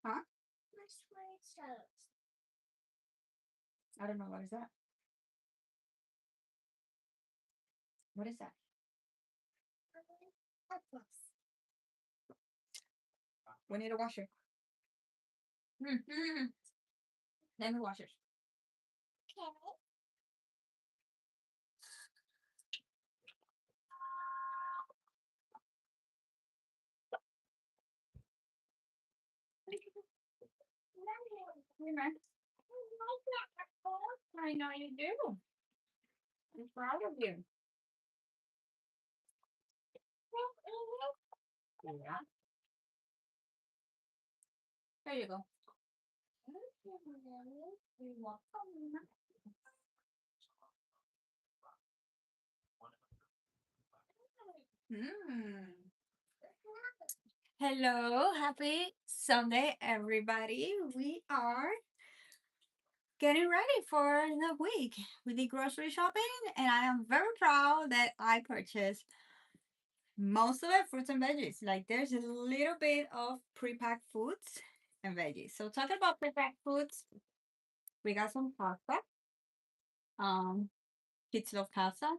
Huh? I don't know what is that. What is that? We need a washer. Mm-hmm. Let me wash it. I know you do. I'm proud of you. Yeah. There you go. Mm. Hello, happy Sunday, everybody. We are getting ready for the week with the grocery shopping, and I am very proud that I purchased most of it fruits and veggies. Like there's a little bit of pre-packed foods and veggies. So talking about pre-packed foods, we got some pasta. Um, kids love pasta.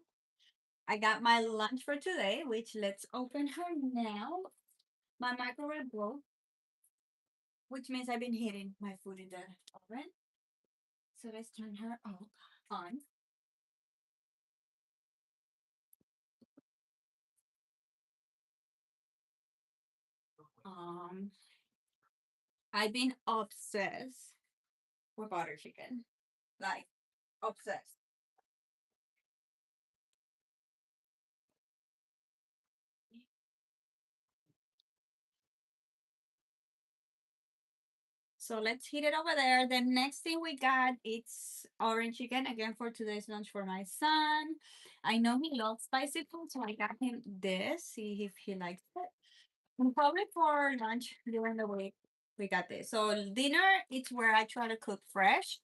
I got my lunch for today, which let's open her now. My microwave broke, which means I've been heating my food in the oven. So let's turn her on. Um, I've been obsessed with butter chicken, like obsessed. So let's heat it over there. The next thing we got it's orange chicken again for today's lunch for my son. I know he loves spicy food, so I got him this. See if he likes it. And probably for lunch during the week, we got this. So dinner, it's where I try to cook fresh,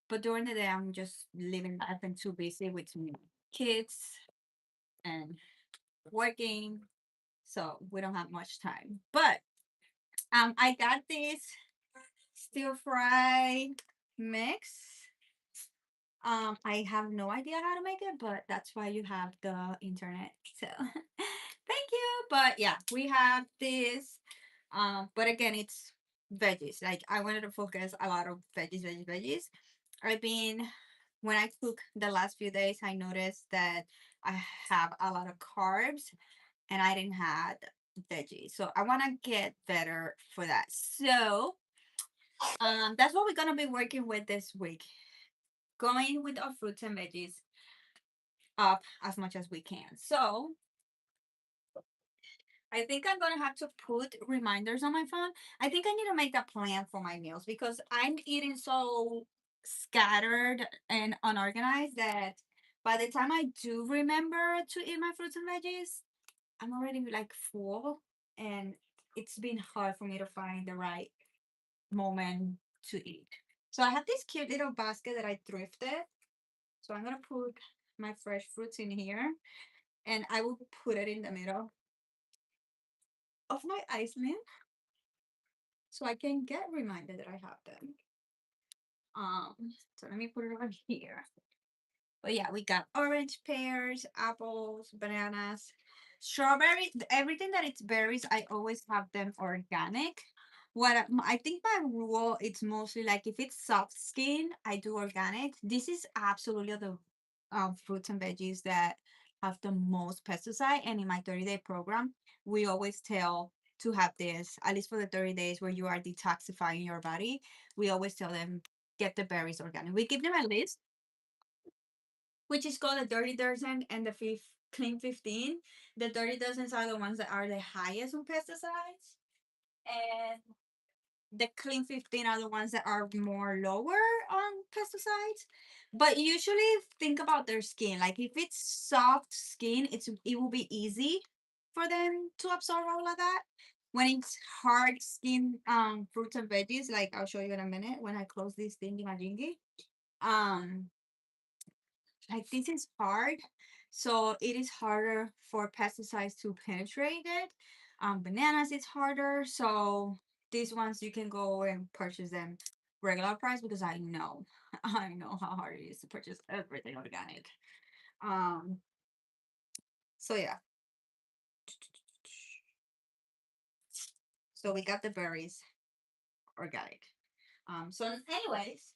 but during the day, I'm just living life and too busy with some kids and working, so we don't have much time. But I got this stir fry mix. I have no idea how to make it, but that's why you have the internet. So thank you. But yeah, we have this. But again, it's veggies. Like I wanted to focus a lot of veggies, veggies, veggies. I've been when I cook the last few days, I noticed that I have a lot of carbs and I didn't have veggies. So I want to get better for that. So that's what we're gonna be working with this week. Going with our fruits and veggies up as much as we can. So I think I'm gonna have to put reminders on my phone. I think I need to make a plan for my meals because I'm eating so scattered and unorganized that by the time I do remember to eat my fruits and veggies, I'm already like full and it's been hard for me to find the right moment to eat. So I have this cute little basket that I thrifted. So I'm gonna put my fresh fruits in here and I will put it in the middle of my Iceland so I can get reminded that I have them. Um, so let me put it over here. But yeah, we got orange, pears, apples, bananas, strawberry. Everything that it's berries, I always have them organic. I think my rule, it's mostly like if it's soft skin, I do organic. This is absolutely the fruits and veggies that have the most pesticide. And in my 30-day program, we always tell to have this, at least for the 30 days where you are detoxifying your body. We always tell them, get the berries organic. We give them a list which is called the Dirty Dozen and the Clean 15. The Dirty Dozens are the ones that are the highest on pesticides, and the Clean 15 are the ones that are more lower on pesticides. But usually think about their skin. Like if it's soft skin, it will be easy for them to absorb all of that. When it's hard skin fruits and veggies, like I'll show you in a minute when I close this thingy majingy. Um like this is hard, so it is harder for pesticides to penetrate it. Bananas it's harder. So these ones you can go and purchase them regular price because I know I know how hard it is to purchase everything organic. Um, so yeah. So we got the berries organic. So anyways,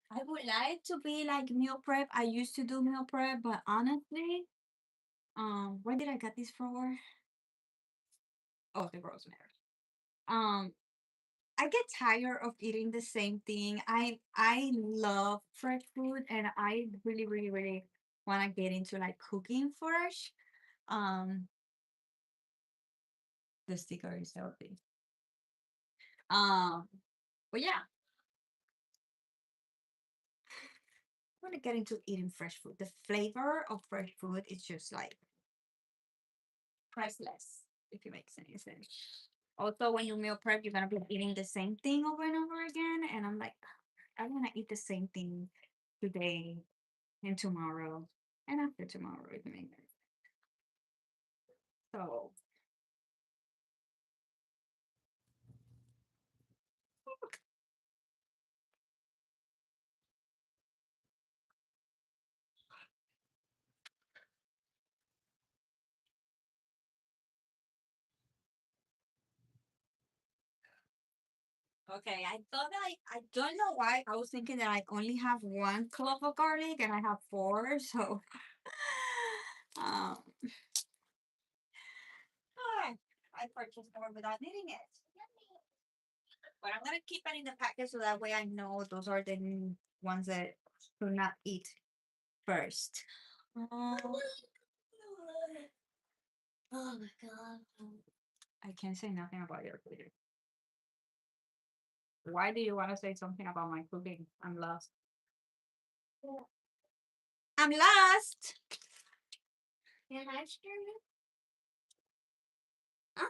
I would like to be like meal prep. I used to do meal prep, but honestly, where did I get this for? Oh, the rosemary. Um, I get tired of eating the same thing. I love fresh food, and I really, really, really want to get into like cooking fresh. Um, the sticker is healthy. Um, but yeah, I want to get into eating fresh food. The flavor of fresh food is just like priceless, if it makes any sense. Also, when you meal prep, you're gonna be eating the same thing over and over again, and I'm like, I want to eat the same thing today and tomorrow and after tomorrow, if it makes sense. So, okay, I thought I don't know why I was thinking that I only have one clove of garlic and I have four, so um, I purchased more without needing it. But I'm gonna keep it in the packet so that way I know those are the ones that do not eat first. Oh, oh my god. I can't say nothing about your cooking. Why do you want to say something about my cooking? I'm lost. I'm lost. Can I share it? Huh?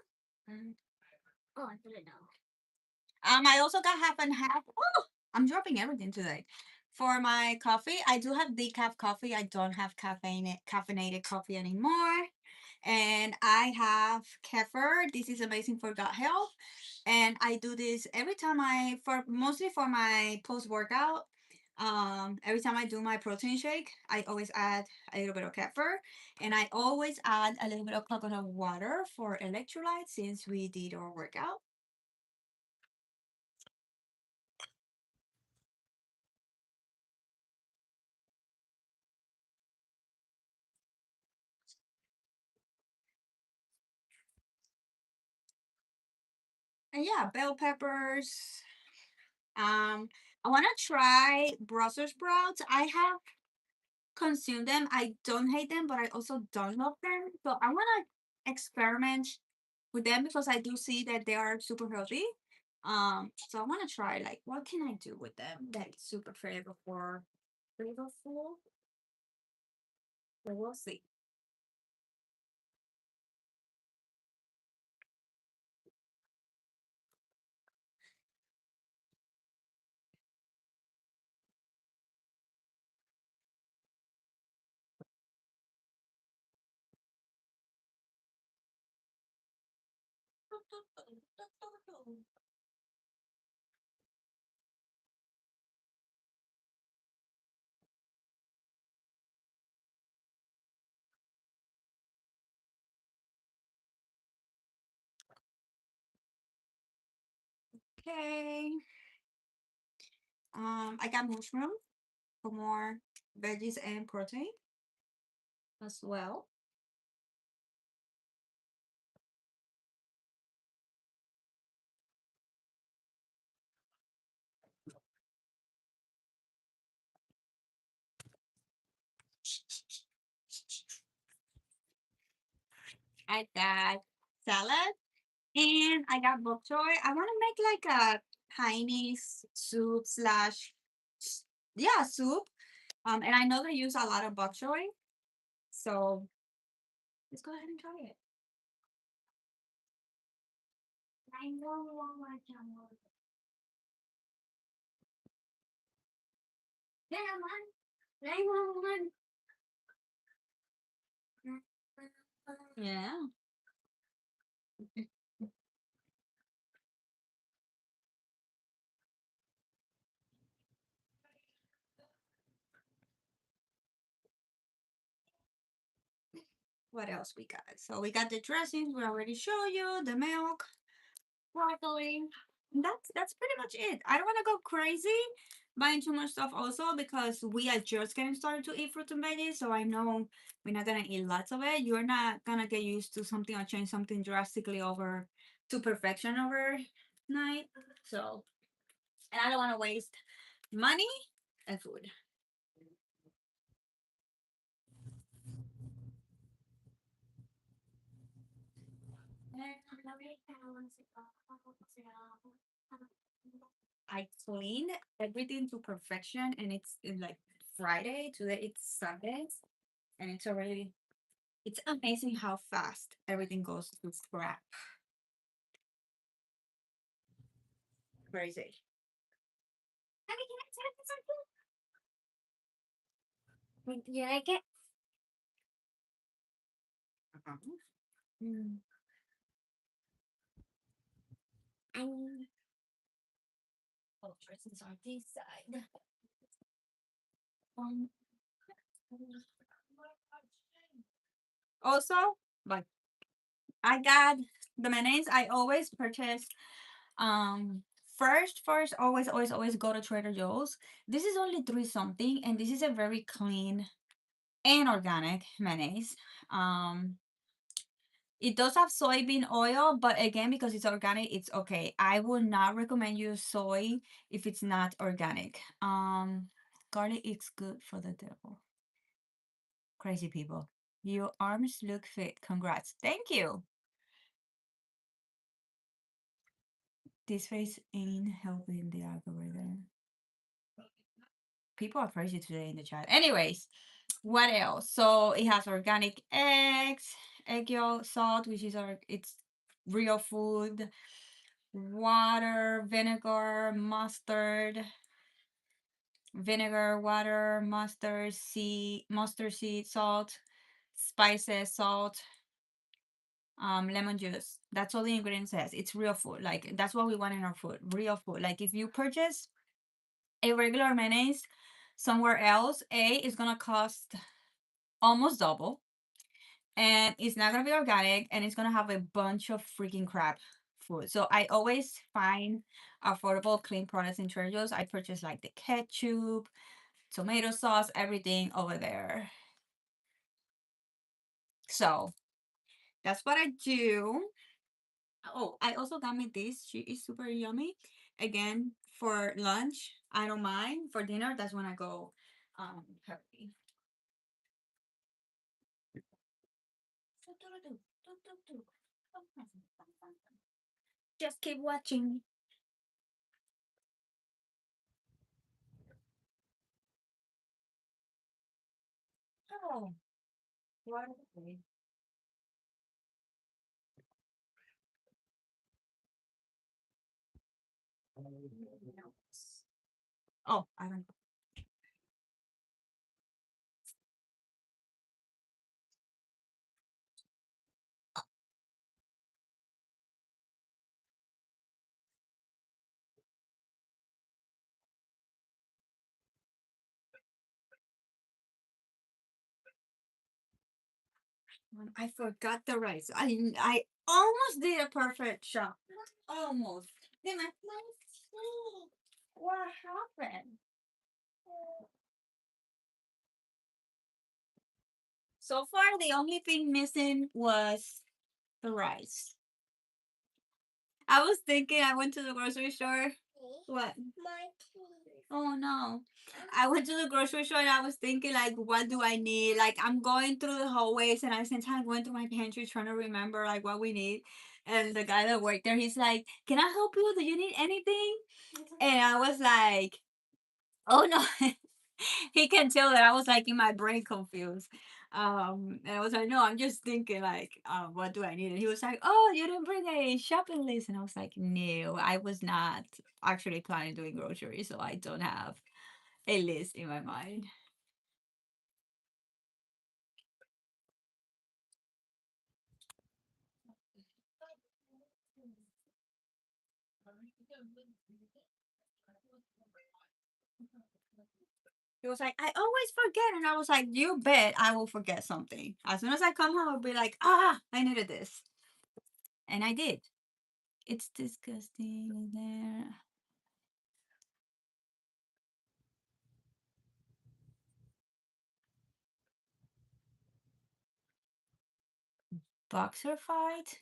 Mm. Oh, I didn't know. I also got half and half. Oh, I'm dropping everything today. For my coffee, I do have decaf coffee. I don't have caffeinated coffee anymore. And I have kefir. This is amazing for gut health. And I do this every time for mostly for my post workout. Every time I do my protein shake, I always add a little bit of kefir, and I always add a little bit of coconut water for electrolytes since we did our workout. And yeah, bell peppers. I want to try Brussels sprouts. I have consumed them. I don't hate them, but I also don't love them. So I want to experiment with them because I do see that they are super healthy. So I want to try like what can I do with them that's super flavorful. So we'll see. Okay. I got mushroom for more veggies and protein as well. I got salad and I got bok choy. I want to make like a Chinese soup slash yeah soup. And I know they use a lot of bok choy, so let's go ahead and try it. I know what I want. Yeah, man. 911. Yeah. What else we got? So we got the dressings. We already show you the milk, broccoli. That's pretty much it. I don't want to go crazy buying too much stuff also because we are just getting started to eat fruits and veggies. So I know we're not gonna eat lots of it. You're not gonna get used to something or change something drastically over to perfection overnight. So and I don't want to waste money and food. I cleaned everything to perfection, and like Friday. Today it's Sunday, and it's already. It's amazing how fast everything goes to scrap. Crazy. Mommy, can I tell you something? You like it? Uh-huh. Mm. And oh, dresses on this side. Um, Also, but I got the mayonnaise. I always purchase first always go to Trader Joe's. This is only three something, and this is a very clean and organic mayonnaise. Um, it does have soybean oil, but again, because it's organic, it's okay. I would not recommend you soy if it's not organic. Garlic is good for the devil. Crazy people. Your arms look fit. Congrats. Thank you. This face ain't helping the algorithm. People are crazy today in the chat. Anyways, what else? So it has organic eggs, egg yolk, salt, which is it's real food, water, vinegar, water, mustard seed, salt, spices, salt, lemon juice. That's all the ingredients says. It's real food. Like that's what we want in our food. Real food. Like if you purchase a regular mayonnaise somewhere else, it's gonna cost almost double, and it's not gonna be organic, and it's gonna have a bunch of freaking crap food. So I always find affordable, clean products in Trader Joe's. I purchase like the ketchup, tomato sauce, everything over there. So that's what I do. Oh, I also got me this. She is super yummy. Again, for lunch, I don't mind. For dinner, that's when I go heavy. Just keep watching. Oh, what? Oh, I don't. I forgot the rice. I almost did a perfect shot. Almost. Then I what happened? So far, the only thing missing was the rice. I was thinking I went to the grocery store. What? Oh no. I went to the grocery store and I was thinking like what do I need? Like I'm going through the hallways and I spent time going through my pantry trying to remember like what we need. And the guy that worked there, he's like, "Can I help you? Do you need anything?" And I was like, "Oh no." He can tell that I was like in my brain confused. And I was like, no, I'm just thinking like, what do I need? And he was like, oh, you didn't bring a shopping list. And I was like, no, I was not actually planning doing groceries, so I don't have a list in my mind. He was like, I always forget. And I was like, you bet I will forget something. As soon as I come home, I'll be like, I needed this. And I did. It's disgusting there. Boxer fight?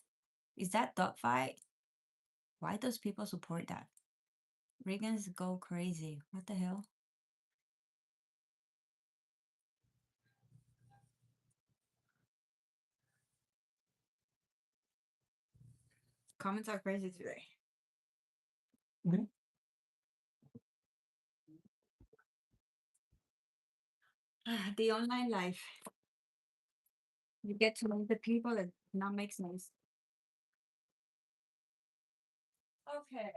Is that dog fight? Why does people support that? Regans go crazy. What the hell? Comments are crazy today. Mhm. The online life. You get to know the people that not make sense. Okay.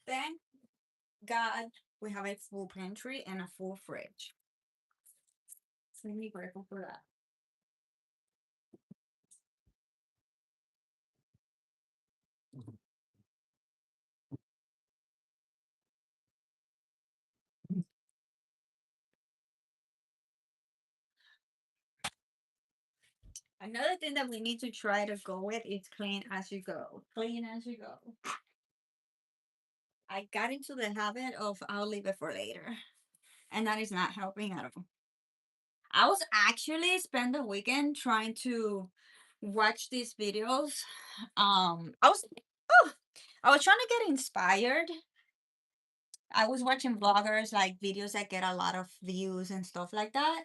Thank God we have a full pantry and a full fridge. So I'm grateful for that. Another thing that we need to try to go with is clean as you go. Clean as you go. I got into the habit of I'll leave it for later, and that is not helping at all. I was actually spend the weekend trying to watch these videos. I was oh, I was trying to get inspired. I was watching vloggers like videos that get a lot of views and stuff like that,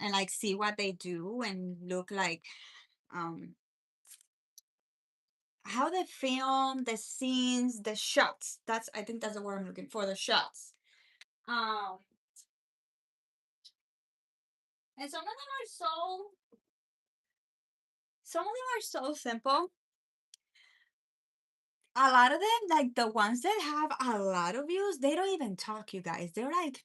and like see what they do and look like um how they film the scenes, the shots. That's I think that's the word I'm looking for, the shots. Um, and some of them are so simple. A lot of them, like the ones that have a lot of views, they don't even talk, you guys. They're like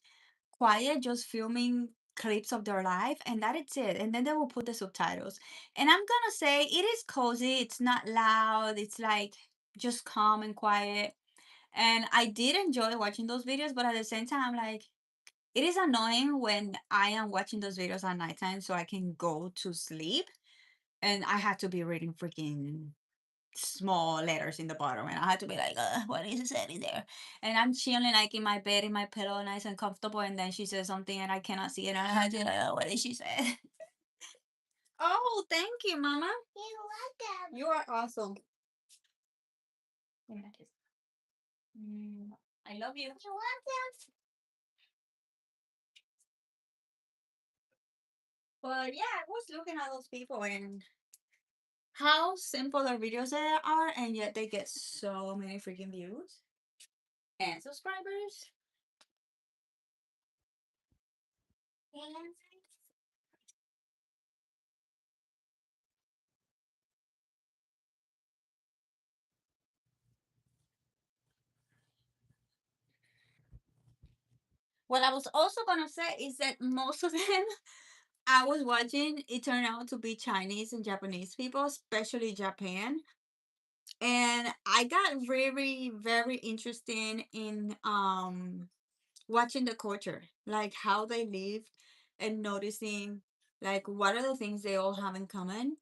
quiet, just filming clips of their life, and that is it. And then they will put the subtitles. And I'm gonna say it is cozy, it's not loud, it's like just calm and quiet. And I did enjoy watching those videos, but at the same time, like it is annoying when I am watching those videos at nighttime so I can go to sleep and I have to be reading freaking small letters in the bottom and I had to be like, what is it said in there? And I'm chilling like in my bed in my pillow, nice and comfortable, and then she says something and I cannot see it and I had to like, what did she say? Oh, thank you, Mama. You're welcome. You are awesome. Give me a kiss. Mm, I love you. You're welcome. But yeah, I was looking at those people and how simple their videos they are, and yet they get so many freaking views and subscribers. What I was also gonna say is that most of them I was watching, it turned out to be Chinese and Japanese people, especially Japan. And I got very, very interested in watching the culture, like how they live and noticing like what are the things they all have in common.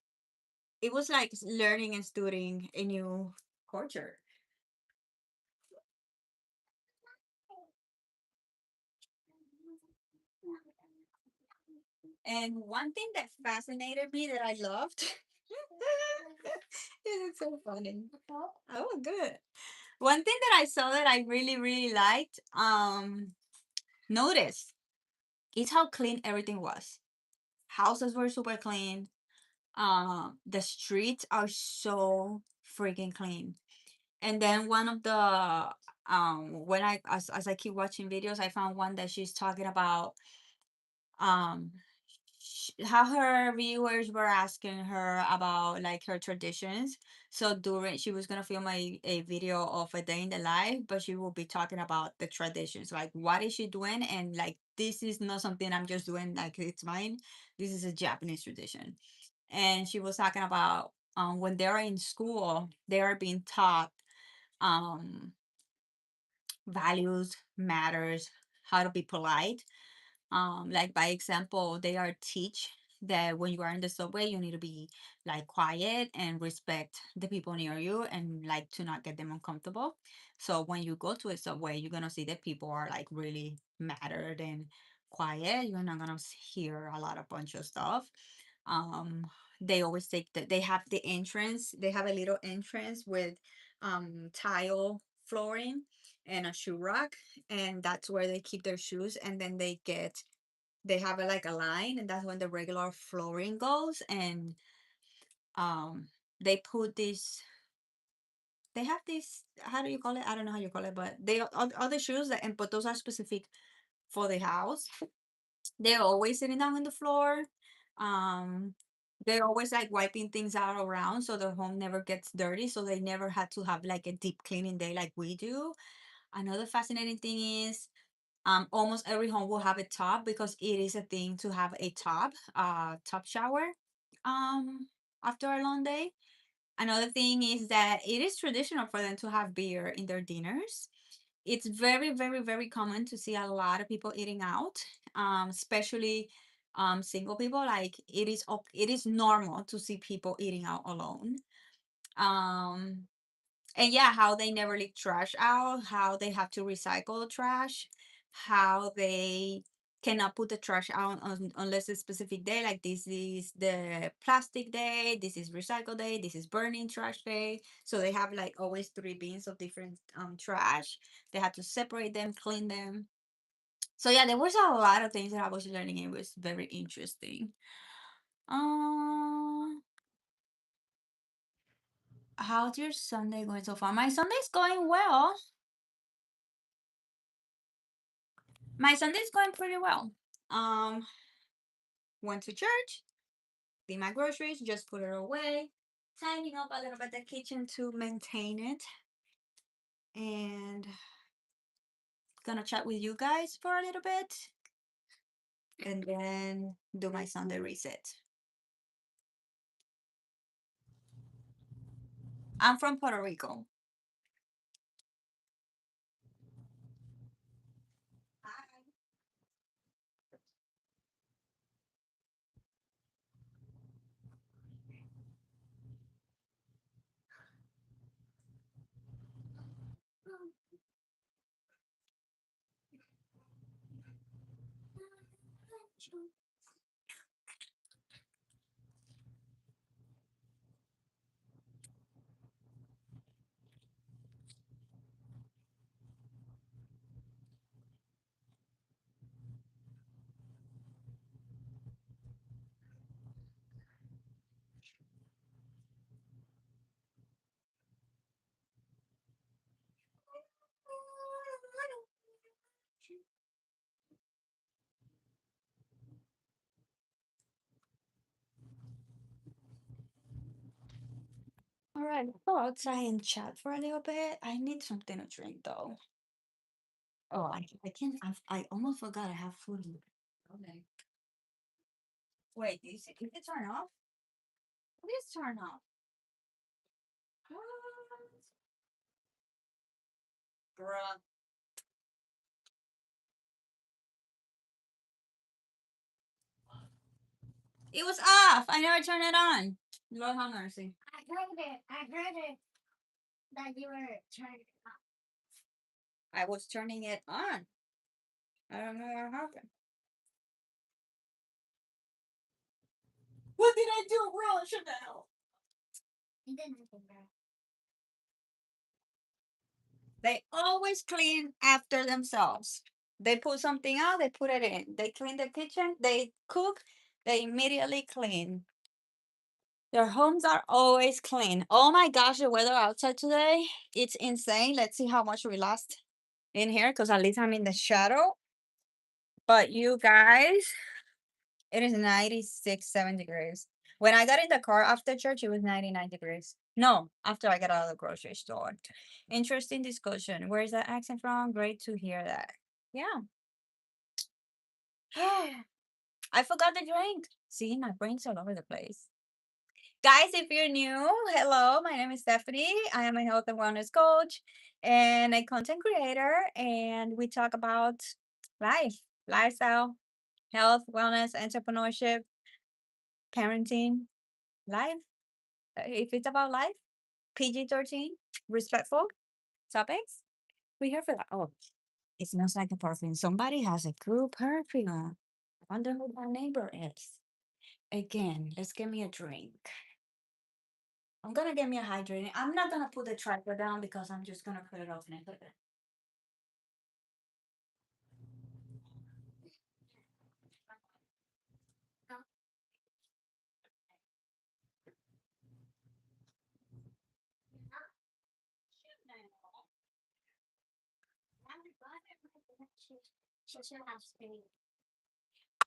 It was like learning and studying a new culture. And one thing that fascinated me that I loved, it's so funny. Oh, good. One thing that I saw that I really, really liked, noticed, is how clean everything was. Houses were super clean. The streets are so freaking clean. And then one of the when I as I keep watching videos, I found one that she's talking about um how her viewers were asking her about like her traditions. So during she was gonna film a video of a day in the life, but she will be talking about the traditions, like what is she doing, and like this is not something I'm just doing like it's mine. This is a Japanese tradition, and she was talking about when they're in school, they are being taught um values, matters, how to be polite, like by example they are teach that when you are in the subway you need to be like quiet and respect the people near you and like to not get them uncomfortable. So when you go to a subway you're gonna see that people are like really mattered and quiet. You're not gonna hear a lot of bunch of stuff. um they always take they have the entrance, they have a little entrance with tile flooring and a shoe rack, and that's where they keep their shoes, and then they have a, like a line, and that's when the regular flooring goes. And um they put this, they have this, how do you call it, I don't know how you call it, but they other shoes that, and but those are specific for the house. They're always sitting down on the floor. um they're always like wiping things out around so their home never gets dirty, so they never had to have like a deep cleaning day like we do. Another fascinating thing is almost every home will have a tub, because it is a thing to have a tub shower um after a long day. Another thing is that it is traditional for them to have beer in their dinners. It's very, very, very common to see a lot of people eating out, especially single people. Like it is normal to see people eating out alone. Um, and yeah, how they never leak trash out, how they have to recycle trash, how they cannot put the trash out unless a specific day, like this is the plastic day, this is recycle day, this is burning trash day. So they have like always three bins of different trash. They have to separate them, clean them. So yeah, there was a lot of things that I was learning. It was very interesting. um how's your Sunday going so far? My Sunday's going well. My Sunday's going pretty well. Um, went to church, did my groceries, just put it away, tidying up a little bit the kitchen to maintain it, and gonna chat with you guys for a little bit, and then do my Sunday reset. I'm from Puerto Rico. All right, let's go outside and chat for a little bit. I need something to drink though. Oh, I can't. I almost forgot I have food in the. Okay. Wait, is it turn off? Please turn off. What? Bruh. It was off. I never turned it on. Lord have mercy. I heard it. I heard it that you were turning it on. I was turning it on. I don't know what happened. What did I do wrong, Chanel? You didn't do that. They always clean after themselves. They put something out, they put it in. They clean the kitchen, they cook, they immediately clean. Their homes are always clean. Oh my gosh, the weather outside today, it's insane. Let's see how much we lost in here, because at least I'm in the shadow. But you guys, It is 96, 7 degrees. When I got in the car after church, it was 99 degrees. No, after I got out of the grocery store. Interesting discussion. Where is that accent from? Great to hear that. Yeah. I forgot the drink. See, my brain's all over the place. Guys, if you're new, hello, my name is Stephanie. I am a health and wellness coach and a content creator, and we talk about life, lifestyle, health, wellness, entrepreneurship, parenting, life. If it's about life, PG-13, respectful topics, we're here for that. Oh, it smells like a perfume. Somebody has a cool perfume. I wonder who my neighbor is. Again, let's get me a drink. I'm gonna get me a hydrating. I'm not gonna put the tripod down because I'm just gonna put it off next to it.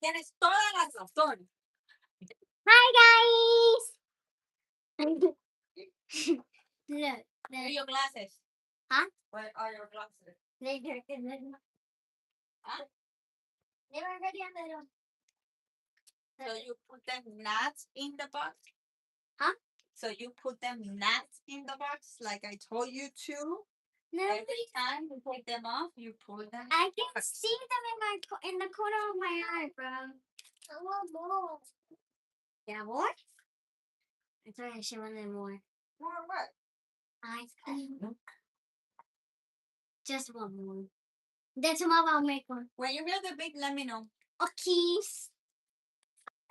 Tienes toda la razón. Hi guys. Look, where are your glasses? Huh? Where are your glasses? Huh? They were already on the. So you put them not in the box? Huh? So you put them not in the box like I told you to? No. Every time you take them off, you put them. I can see them in the corner of my eye, bro. I want more. Yeah, more? I thought I should want more. More what? Ice cream. Just one more. Then tomorrow I'll make one. When you build the big, let me know. Okay.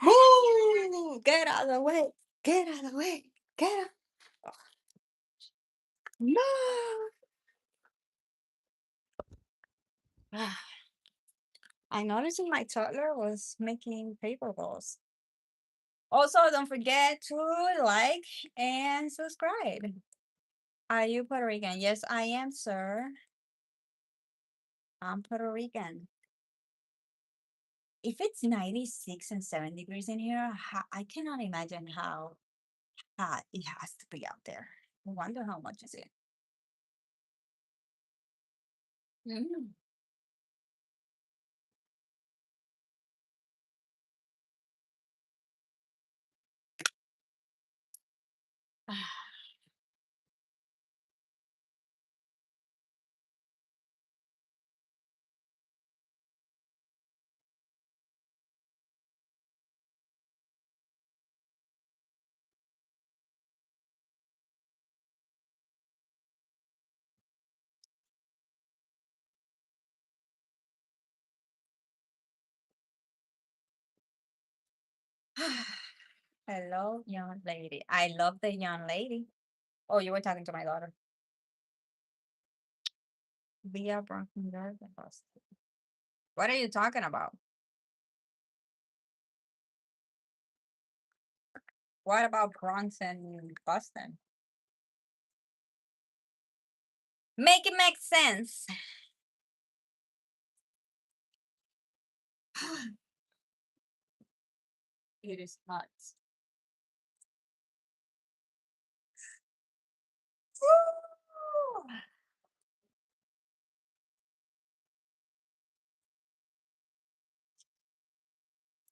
Ooh, get out of the way. Get out of the way. Get out. No. I noticed my toddler was making paper balls. Also, don't forget to like and subscribe. Are you Puerto Rican? Yes, I am, sir. I'm Puerto Rican. If it's 96 and 7 degrees in here, I cannot imagine how hot it has to be out there. I wonder how much is it. Mm. Hello, young lady. I love the young lady. Oh, you were talking to my daughter. Via Bronx, Boston. What are you talking about? What about Bronx and Boston? Make it make sense. It is hot. Woo!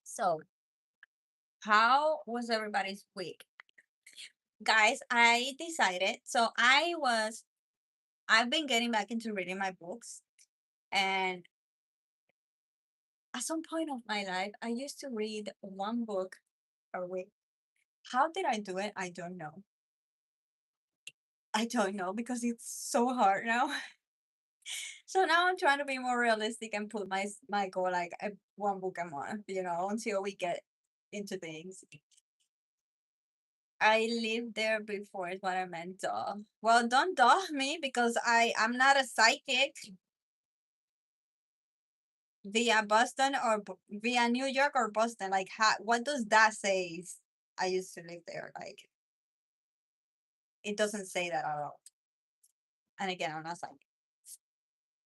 So, how was everybody's week? Guys, I decided. I've been getting back into reading my books. And at some point of my life, I used to read one book a week. How did I do it? I don't know. I don't know because it's so hard now. So now I'm trying to be more realistic and put my goal like one book a month, until we get into things. I lived there before is what I meant, duh. Well, don't duh me because I'm not a psychic via Boston or via New York or Boston. Like, what does that say? I used to live there. Like, it doesn't say that at all. And again, I'm not psychic.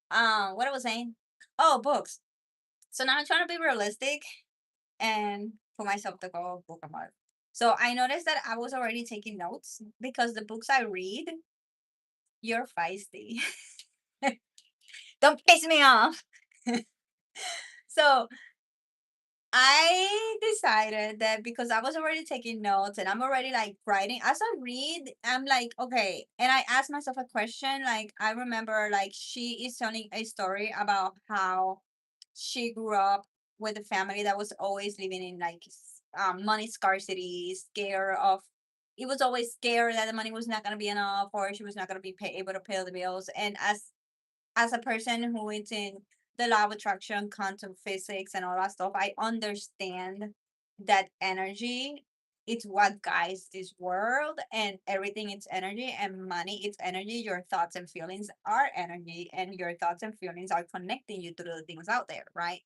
What I was saying? Oh, books. So now I'm trying to be realistic and put myself to go book a month. So I noticed that I was already taking notes because the books I read, you're feisty. Don't piss me off. So I decided that because I was already taking notes and I'm already like writing as I read, I'm like, okay. And I asked myself a question. Like, I remember, like, she is telling a story about how she grew up with a family that was always living in like money scarcity, scared of. It was always scared that the money was not going to be enough or she was not going to be able to pay the bills. And as a person who is in the law of attraction, quantum physics, and all that stuff, I understand that energy. It's what guides this world, and everything is energy, and money is energy. Your thoughts and feelings are energy, and your thoughts and feelings are connecting you to the things out there, right?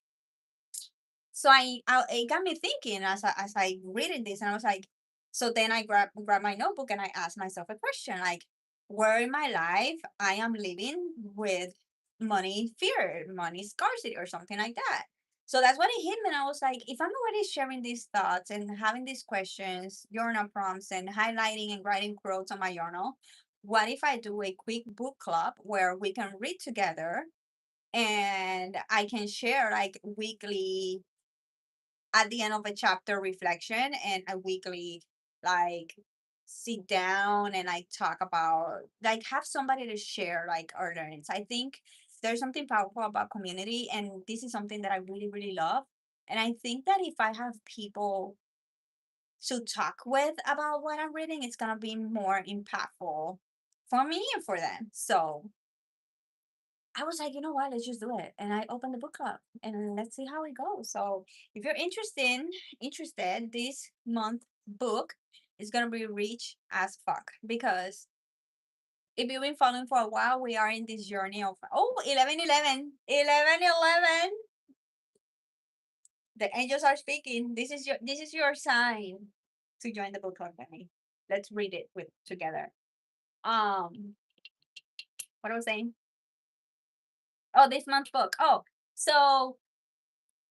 So it got me thinking as I reading this, and I was like, so then I grab my notebook and I asked myself a question like, where in my life I am living with money fear, money scarcity, or something like that. So that's when it hit me, and I was like, if I'm already sharing these thoughts and having these questions, journal prompts, and highlighting and writing quotes on my journal, what if I do a quick book club where we can read together and I can share like weekly at the end of a chapter reflection and a weekly like sit down and I talk about like have somebody to share like our learnings. I think there's something powerful about community, and this is something that I really, really love. And I think that if I have people to talk with about what I'm reading, it's gonna be more impactful for me and for them. So I was like, you know what, let's just do it. And I opened the book club and let's see how it goes. So if you're interested, this month book is gonna be rich as fuck. Because if you've been following for a while, we are in this journey of 11 11 11 11. The angels are speaking. This is your sign to join the book club, Benny. Let's read it with together. Um what I was saying? Oh, this month's book. Oh, so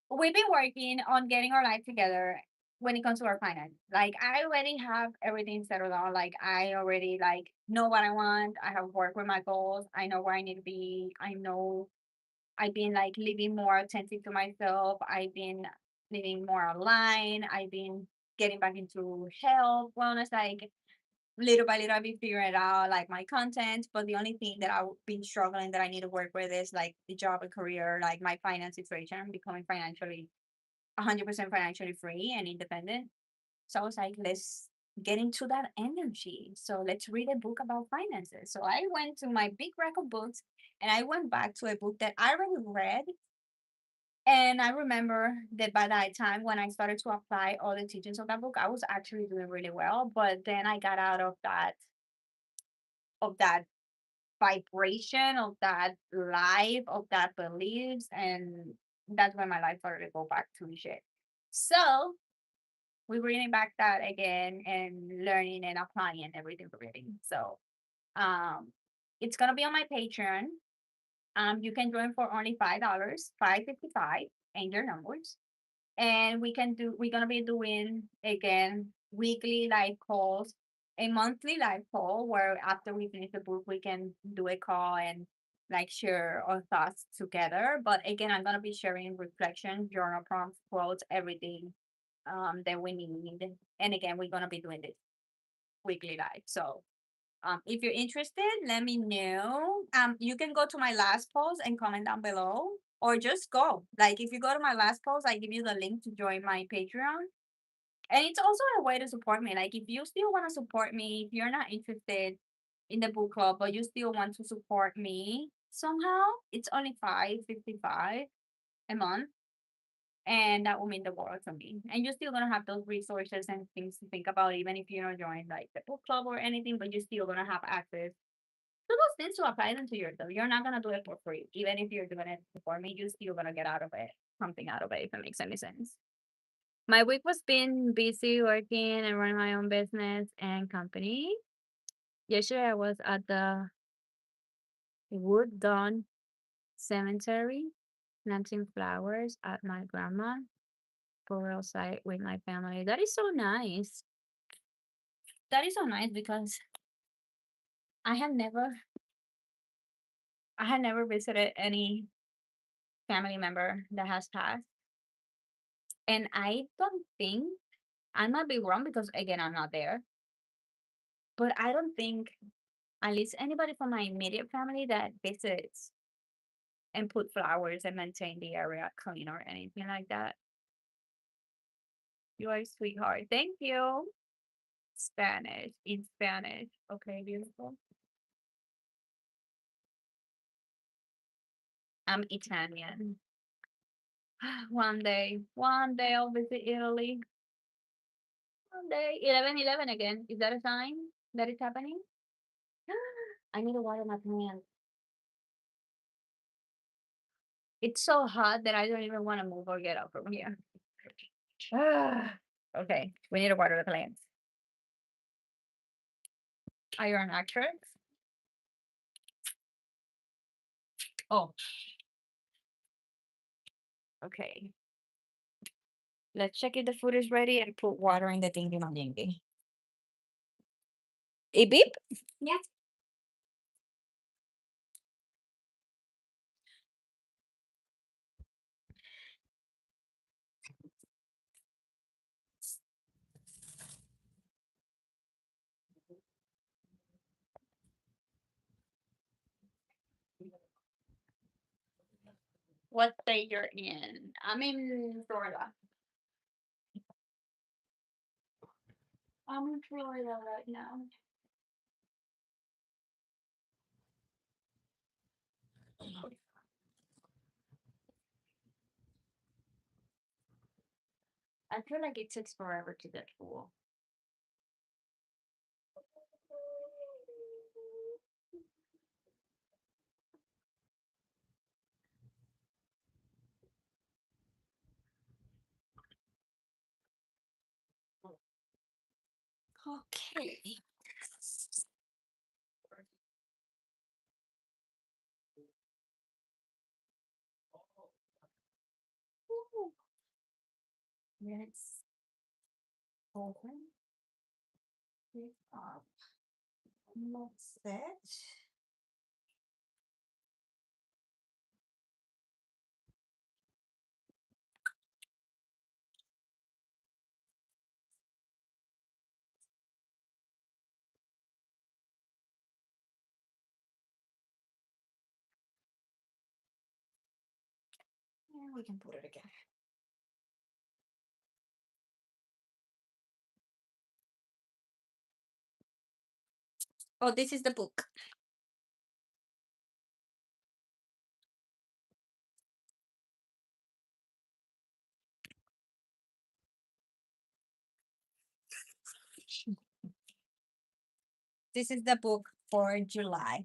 we've been working on getting our life together when it comes to our finance. Like I already have everything settled on. Like I already like know what I want. I have worked with my goals. I know where I need to be. I know I've been like living more authentic to myself. I've been living more online. I've been getting back into health, wellness, like little by little I've been figuring it out like my content. But the only thing that I've been struggling that I need to work with is like the job and career, like my finance situation, becoming financially 100% financially free and independent. So I was like, let's get into that energy. So let's read a book about finances. So I went to my big rack of books and I went back to a book that I already read. And I remember that by that time when I started to apply all the teachings of that book, I was actually doing really well. But then I got out of that vibration, of that life, of that beliefs, and that's when my life started to go back to shit. So we're bringing back that again and learning and applying everything we're reading. So um, it's gonna be on my Patreon. You can join for only $5, 5.55, and your numbers. And we're gonna be doing again weekly live calls, a monthly live call where after we finish the book we can do a call and like share our thoughts together. But again, I'm gonna be sharing reflections, journal prompts, quotes, everything that we need. And again, we're gonna be doing this weekly live. So if you're interested, let me know. You can go to my last post and comment down below, or just go. Like if you go to my last post, I give you the link to join my Patreon. And it's also a way to support me. Like if you still want to support me, if you're not interested in the book club, but you still want to support me somehow, it's only 5.55 a month. And that will mean the world to me. And you're still gonna have those resources and things to think about, even if you don't join like the book club or anything, but you're still gonna have access to those things to apply them to yourself. You're not gonna do it for free. Even if you're doing it for me, you're still gonna get out of it something out of it, if it makes any sense. My week was been busy working and running my own business and company. Yesterday I was at the Wood Dawn Cemetery planting flowers at my grandma. burial site with my family. That is so nice. That is so nice because I have never I had never visited any family member that has passed. And I don't think I might be wrong because again I'm not there, but I don't think at least anybody from my immediate family that visits and put flowers and maintain the area clean or anything like that. You are a sweetheart. Thank you. Spanish. In Spanish. Okay, beautiful. I'm Italian. One day I'll visit Italy. One day. 11/11 again. Is that a sign that it's happening? I need to water my plants. It's so hot that I don't even want to move or get up from here. Okay, we need to water the plants. Are you an actress? Oh, okay. Let's check if the food is ready and put water in the dingy dingy. A beep? Yes. What state you're in? I'm in Florida. I'm in Florida right now. I feel like it takes forever to get full. Okay. Let's open it up. Let's set. And we can put it again. Oh, this is the book. This is the book for July.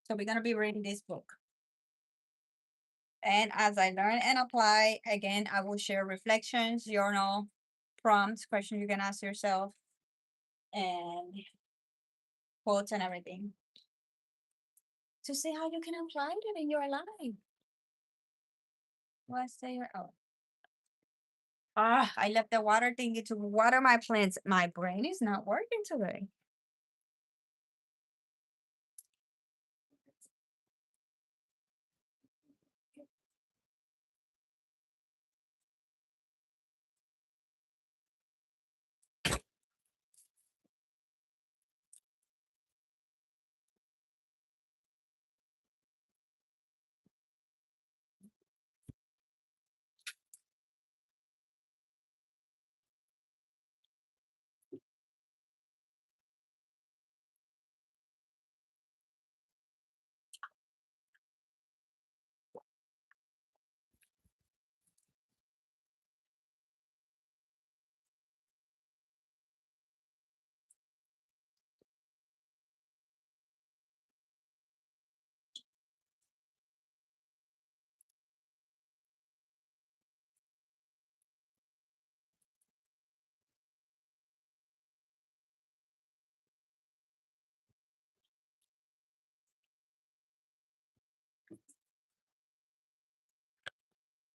So we're going to be reading this book. And as I learn and apply, again, I will share reflections, journal, prompts, questions you can ask yourself, and quotes and everything to see how you can apply it in your life. What's there? Oh. I left the water thingy to water my plants. My brain is not working today.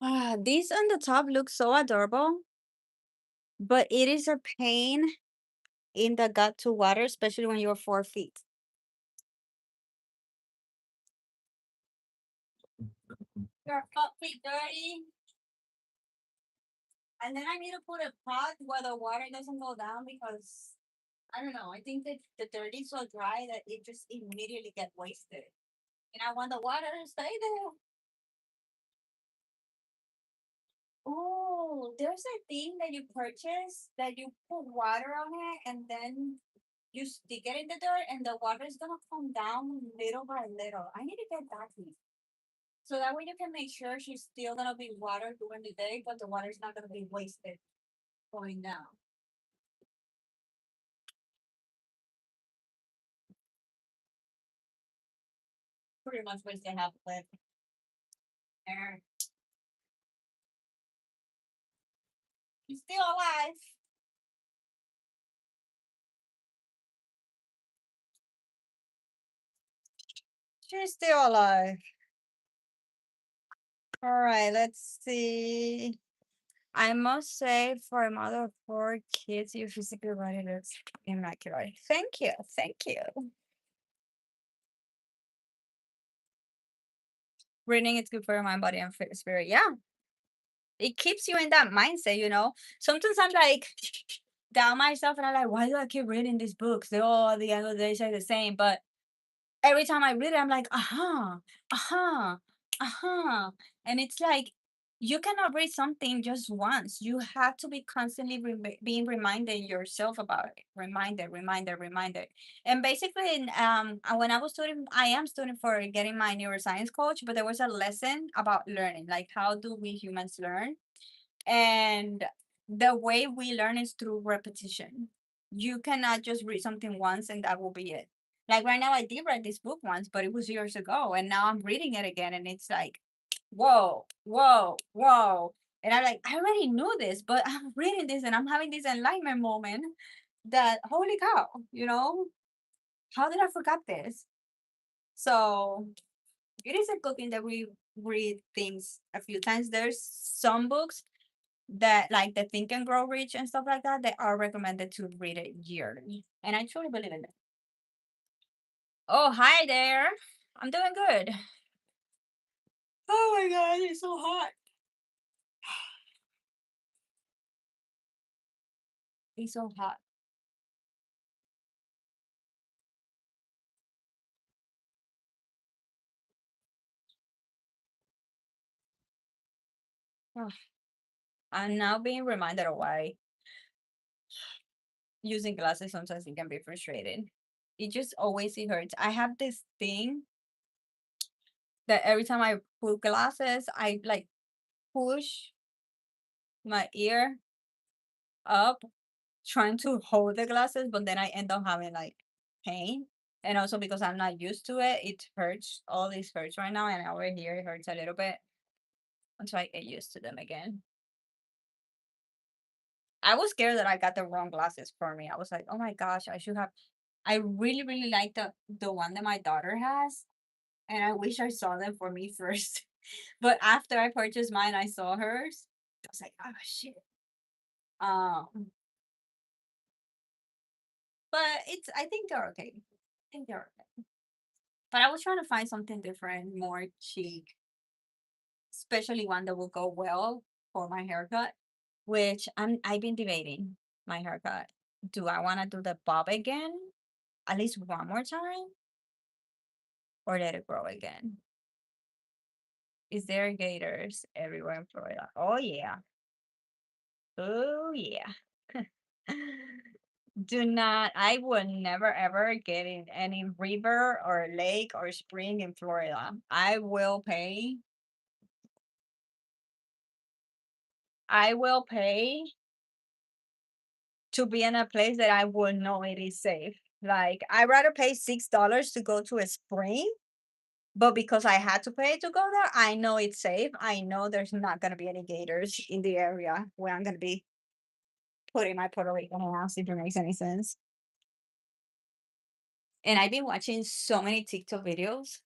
These on the top look so adorable, but it is a pain in the gut to water, especially when you're 4 feet. Your feet dirty. And then I need to put a pot where the water doesn't go down because I don't know. I think that the dirt is so dry that it just immediately get wasted. And I want the water to stay there. Oh, there's a thing that you purchase that you put water on it and then you stick it in the dirt and the water is gonna come down little by little. I need to get that thing. So that way you can make sure she's still gonna be water during the day, but the water's not gonna be wasted going down. Pretty much wasted half of it. There. She's still alive. She's still alive. All right, let's see. I must say, for a mother of 4 kids, your physical body looks immaculate. Thank you. Thank you. Reading is good for your mind, body, and spirit. Yeah, it keeps you in that mindset. Sometimes I'm like down myself and I'm like, why do I keep reading these books? They all at the end of the day say the same. But every time I read it, I'm like, uh-huh, uh-huh, uh-huh. And it's like you cannot read something just once. You have to be constantly being reminded yourself about it. Reminder, reminder, reminder. And basically, when I was studying, I am studying for getting my neuroscience coach, but there was a lesson about learning, like how do we humans learn? And the way we learn is through repetition. You cannot just read something once and that will be it. Like right now, I did read this book once, but it was years ago. And now I'm reading it again. And it's like, whoa, whoa, whoa. And I'm like, I already knew this, but I'm reading this and I'm having this enlightenment moment that, holy cow, how did I forget this? So it is a good thing that we read things a few times. There's some books that like the Think and Grow Rich and stuff like that, they are recommended to read it yearly. And I truly believe in it. Oh, hi there. I'm doing good. Oh my god, it's so hot. It's so hot. Ugh. I'm now being reminded of why using glasses sometimes it can be frustrating. It just always it hurts. I have this thing that every time I put glasses, I like push my ear up trying to hold the glasses, but then I end up having like pain. And also because I'm not used to it, it hurts. All this hurts right now, and over here it hurts a little bit until I get used to them again. I was scared that I got the wrong glasses for me. I was like, oh my gosh, I should have. I really, really like the one that my daughter has, and I wish I saw them for me first. But after I purchased mine, I saw hers. I was like, oh shit. Um, but it's. I think they're okay. I think they're okay. But I was trying to find something different, more chic, especially one that will go well for my haircut, which I've been debating my haircut. Do I want to do the bob again at least one more time or let it grow again? Is there gators everywhere in Florida? Oh yeah. Oh yeah. Do not, I would never ever get in any river or lake or spring in Florida. I will pay to be in a place that I would know it is safe. Like I'd rather pay $6 to go to a spring, but because I had to pay to go there, I know it's safe. I know there's not gonna be any gators in the area where I'm gonna be putting my Puerto Rican house, if it makes any sense. And I've been watching so many TikTok videos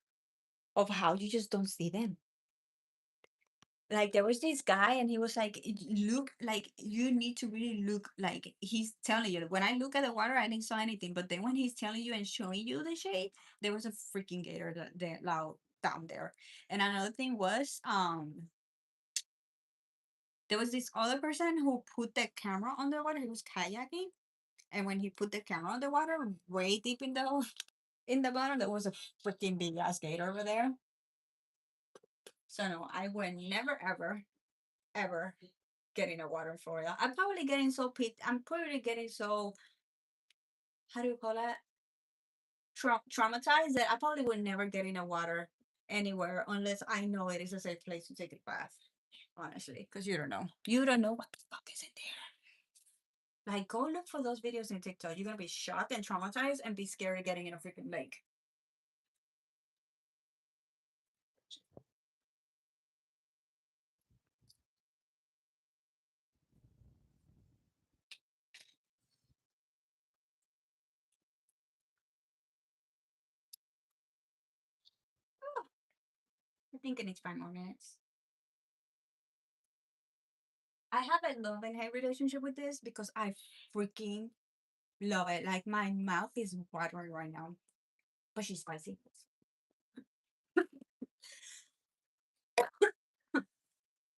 of how you just don't see them. Like there was this guy and he was like, look, like you need to really look, like he's telling you. When I look at the water, I didn't saw anything, but then when he's telling you and showing you the shade, there was a freaking gator that loud down there. And another thing was, there was this other person who put the camera underwater. He was kayaking, and when he put the camera underwater, way deep in the in the bottom, there was a freaking big ass gator over there. So no, I would never ever get in the water in Florida. I'm probably getting so I'm probably getting so, how do you call that? Traumatized that I probably would never get in the water anywhere unless I know it is a safe place to take a bath. Honestly, because you don't know. You don't know what the fuck is in there. Like, go look for those videos in TikTok. You're gonna be shocked and traumatized and be scared of getting in a freaking lake. Oh, I think it needs 5 more minutes. I have a love and hate relationship with this because I freaking love it. Like my mouth is watering right now, but she's spicy,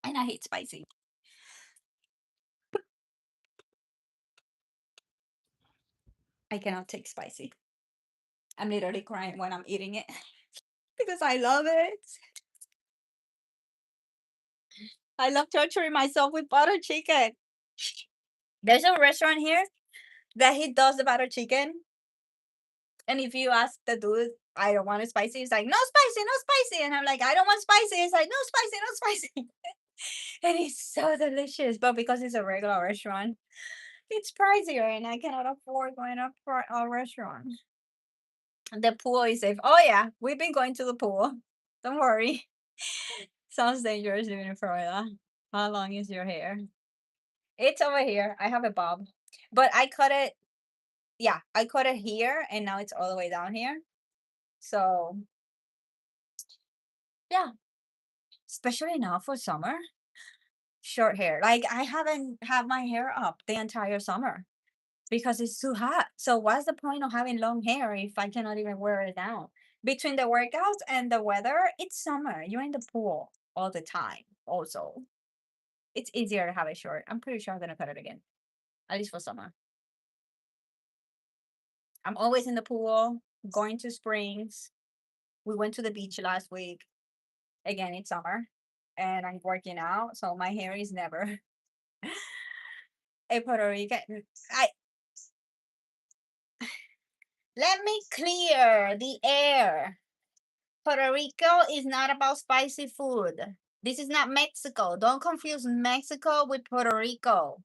and I hate spicy. I cannot take spicy. I'm literally crying when I'm eating it because I love it. I love torturing myself with butter chicken. There's a restaurant here that he does the butter chicken, and if you ask the dude, I don't want it spicy. He's like, no spicy, no spicy, and I'm like, I don't want spicy. He's like, no spicy, no spicy, and it's so delicious. But because it's a regular restaurant, it's pricier, and I cannot afford going up for a restaurant. The pool is safe. Oh yeah, we've been going to the pool. Don't worry. Sounds dangerous living in Florida. How long is your hair? It's over here. I have a bob, but I cut it. Yeah, I cut it here, and now it's all the way down here. So yeah, especially now for summer, short hair. Like I haven't had my hair up the entire summer because it's too hot. So what's the point of having long hair if I cannot even wear it down? Between the workouts and the weather, it's summer. You're in the pool all the time. Also, it's easier to have it short. I'm pretty sure I'm gonna cut it again, at least for summer. I'm always in the pool, going to springs. We went to the beach last week. Again, it's summer, and I'm working out, so my hair is never a Puerto Rican. I Let me clear the air. Puerto Rico is not about spicy food. This is not Mexico. Don't confuse Mexico with Puerto Rico.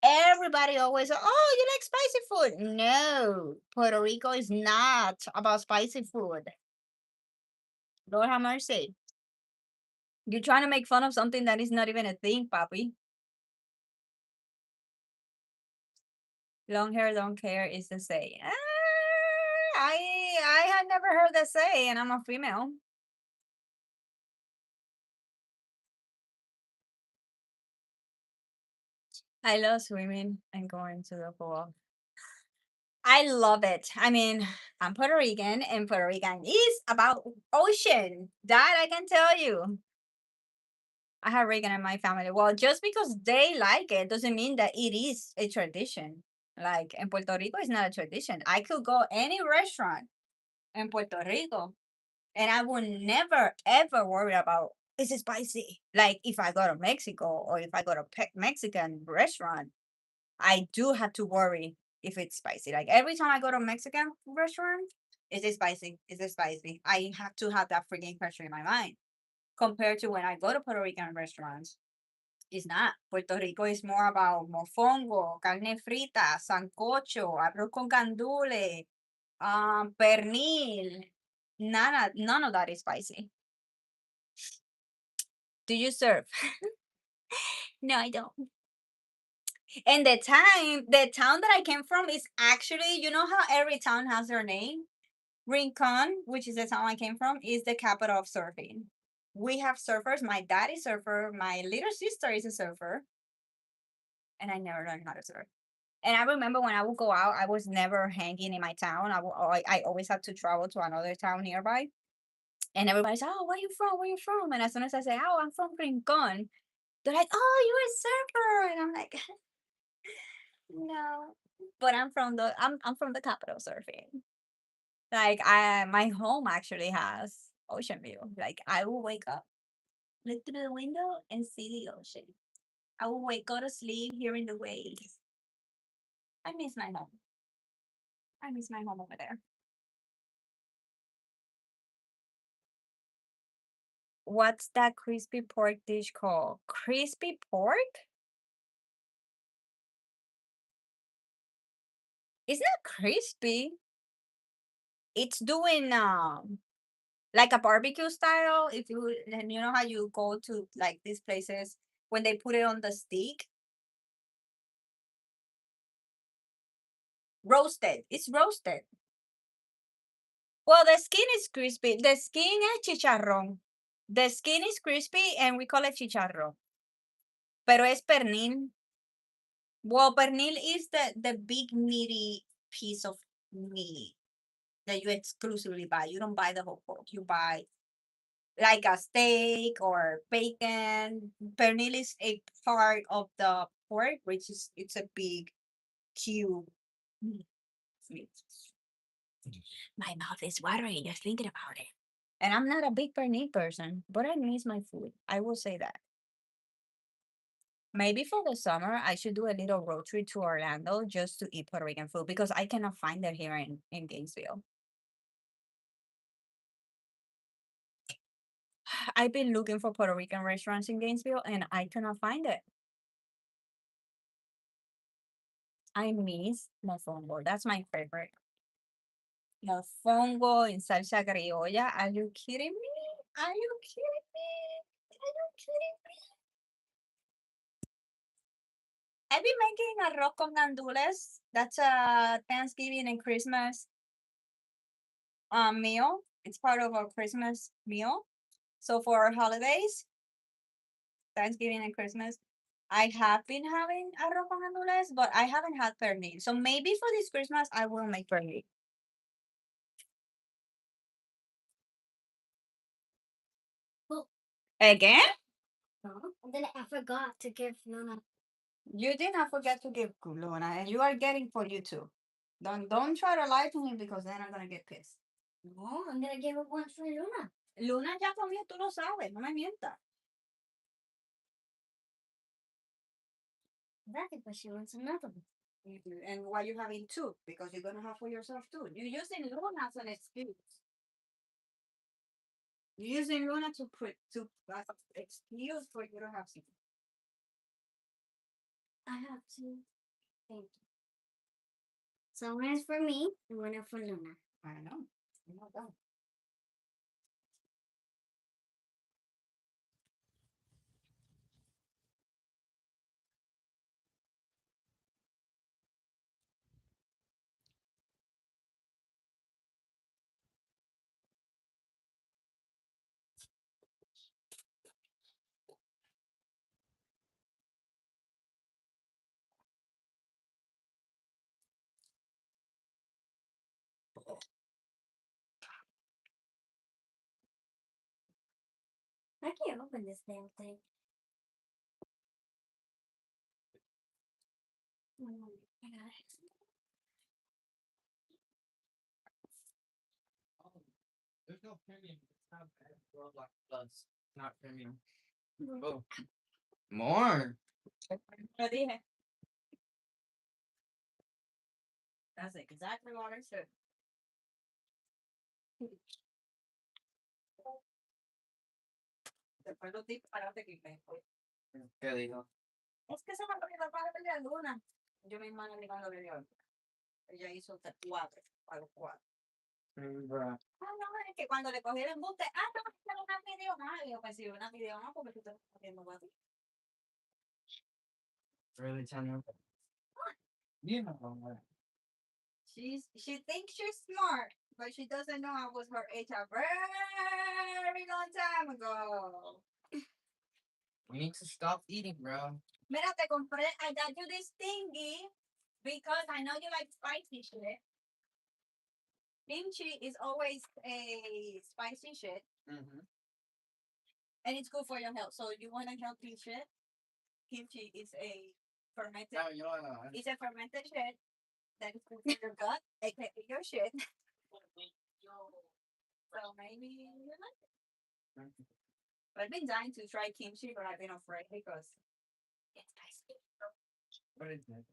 Everybody always, oh, you like spicy food? No, Puerto Rico is not about spicy food. Lord have mercy. You're trying to make fun of something that is not even a thing, papi. Long hair, don't care is the say. I had never heard that say, and I'm a female. I love swimming and going to the pool. I love it. I mean, I'm Puerto Rican, and Puerto Rican is about ocean. That I can tell you. I have Rican in my family. Well, just because they like it doesn't mean that it is a tradition. Like in Puerto Rico, it's not a tradition. I could go any restaurant in Puerto Rico, and I would never ever worry about is it spicy. Like if I go to Mexico or if I go to Mexican restaurant, I do have to worry if it's spicy. Like every time I go to a Mexican restaurant, is it spicy? Is it spicy? I have to have that freaking question in my mind. Compared to when I go to Puerto Rican restaurants, it's not. Puerto Rico is more about mofongo, carne frita, sancocho, arroz con gandule, pernil. None of that is spicy. Do you serve? No, I don't. And the town that I came from is actually, you know how every town has their name? Rincon, which is the town I came from, is the capital of surfing. We have surfers. My dad is surfer. My little sister is a surfer, and I never learned how to surf. And I remember when I would go out, I was never hanging in my town. I always had to travel to another town nearby. And everybody's, oh, where you from? Where you from? And as soon as I say, oh, I'm from Rincon, they're like, oh, you're a surfer. And I'm like, no. But I'm from the capital surfing. Like my home actually has ocean view. Like I will wake up, look through the window and see the ocean. I will wake, go to sleep hearing the waves. I miss my home. I miss my home over there. What's that crispy pork dish called? Crispy pork? It's not crispy. It's doing like a barbecue style. If you and you know how you go to like these places when they put it on the stick, roasted. It's roasted. Well, the skin is crispy. The skin is chicharrón. The skin is crispy and we call it chicharrón. Pero es pernil. Well, pernil is the big meaty piece of meat that you exclusively buy. You don't buy the whole pork. You buy like a steak or bacon. Pernil is a part of the pork, which is it's a big cube. Meat. My mouth is watering just thinking about it. And I'm not a big pernil person, but I miss my food. I will say that. Maybe for the summer, I should do a little road trip to Orlando just to eat Puerto Rican food because I cannot find it here in Gainesville. I've been looking for Puerto Rican restaurants in Gainesville and I cannot find it. I miss mofongo. That's my favorite. Mofongo in salsa criolla. Are you kidding me? Are you kidding me? Are you kidding me? I've been making arroz con gandules. That's a Thanksgiving and Christmas meal. It's part of our Christmas meal. So for our holidays, Thanksgiving and Christmas, I have been having arroz con gandules, but I haven't had pernil. So maybe for this Christmas, I will make pernil. Well, again? No. And then I forgot to give Luna. You did not forget to give Luna, and you are getting for you too. Don't try to lie to me because then I'm gonna get pissed. No, I'm gonna give it one for Luna. Luna ya comió, tú lo sabes, no me mientas. Exactly, but she wants another one. And why you having two? Because you're gonna have for yourself too. You're using Luna as an excuse. You're using Luna to put to as an excuse for you to have some. I have to. Thank you. So one is for me and one is for Luna. I know. I'm not done. I can't open this damn thing. I got it. There's no premium. It's not bad. Roblox Plus. Not premium. Oh, more. Lo dije. That's exactly what I said. Después los tips para que cliquen. ¿Qué dijo? Es que se me olvidó para pelear Luna. Yo misma no le digo lo que dio. Ella hizo cuatro, para los cuatro. Bruh. Ah, no, es que cuando le cogí el embuste, no, pero una video más. Y yo, pues si una video más, porque tú estás haciendo para ti. Really, Tanya? You know what? She thinks she's smart. But she doesn't know I was her age a very long time ago. We need to stop eating, bro. Mira, te compré, I got you this thingy because I know you like spicy shit. Kimchi is always a spicy shit, Mm-hmm. and it's good for your health. So you want a healthy shit? Kimchi is a fermented. No, you don't know. It's a fermented shit that is good for your gut, aka your shit. So maybe you like it. Mhm. But I've been dying to try kimchi, but I've been afraid because it's spicy. What is it?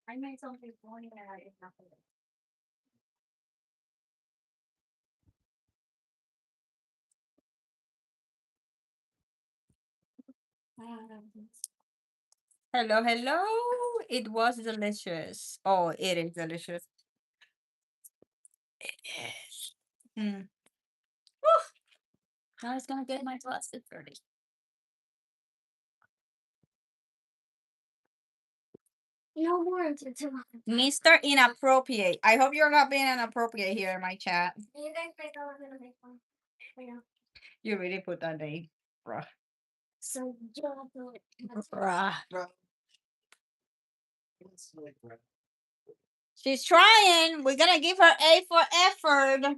I made something funny and I ate nothing. Hello, hello. It was delicious. Oh, it is delicious. It is. Mm. Whew. Now it's gonna get my glasses dirty. No more until tomorrow. Mr. Inappropriate. I hope you're not being inappropriate here in my chat. You guys break all of it. I know. You really put that name. Bruh. So you have to. Bruh. Bro. It's like, bro. She's trying. We're gonna give her A for effort.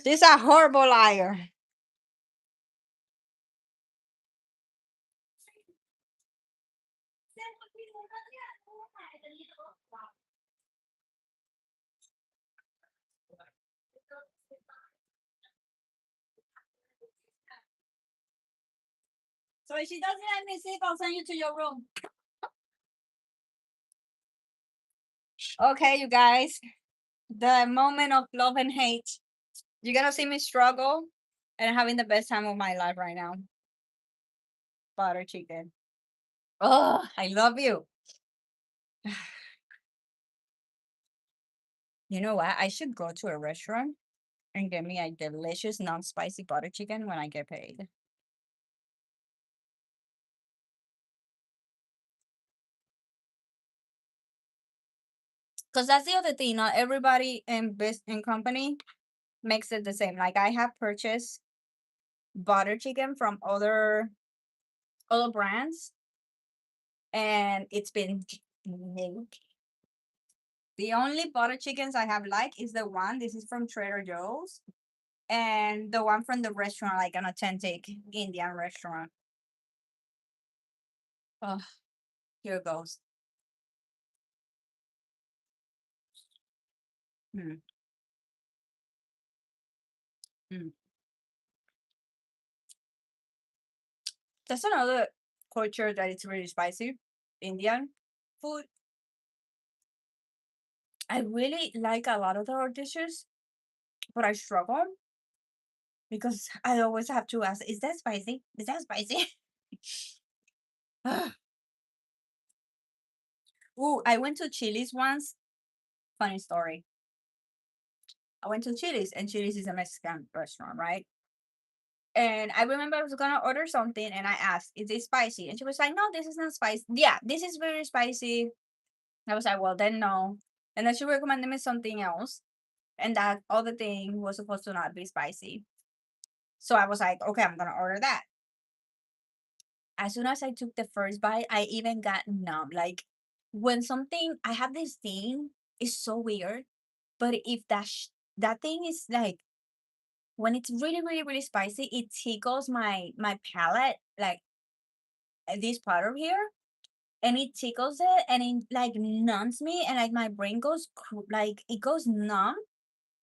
She's a horrible liar. So if she doesn't let me sleep, I'll send you to your room. Okay, you guys. The moment of love and hate. You're gonna see me struggle and having the best time of my life right now. Butter chicken. Oh, I love you. You know what? I should go to a restaurant and get me a delicious non-spicy butter chicken when I get paid. Because that's the other thing. Not everybody in in company makes it the same. Like I have purchased butter chicken from other brands, and it's been new. The only butter chickens I have like is the one. This is from Trader Joe's, and the one from the restaurant, like an authentic Indian restaurant. Oh, here goes. Mm, mm. That's another culture that it's really spicy. Indian food. I really like a lot of their dishes, but I struggle because I always have to ask, is that spicy? Is that spicy? Ooh, I went to Chili's once. Funny story. I went to Chili's, and Chili's is a Mexican restaurant, right? And I remember I was gonna order something, and I asked, "Is it spicy?" And she was like, "No, this is not spicy. Yeah, this is very spicy." I was like, "Well, then no." And then she recommended me something else, and that other thing was supposed to not be spicy. So I was like, "Okay, I'm gonna order that." As soon as I took the first bite, I even got numb. Like when something, I have this thing, it's so weird. But if that thing is like when it's really, really, really spicy, it tickles my palate, like this part of here, and it tickles it, and it like numbs me, and like my brain goes like it goes numb,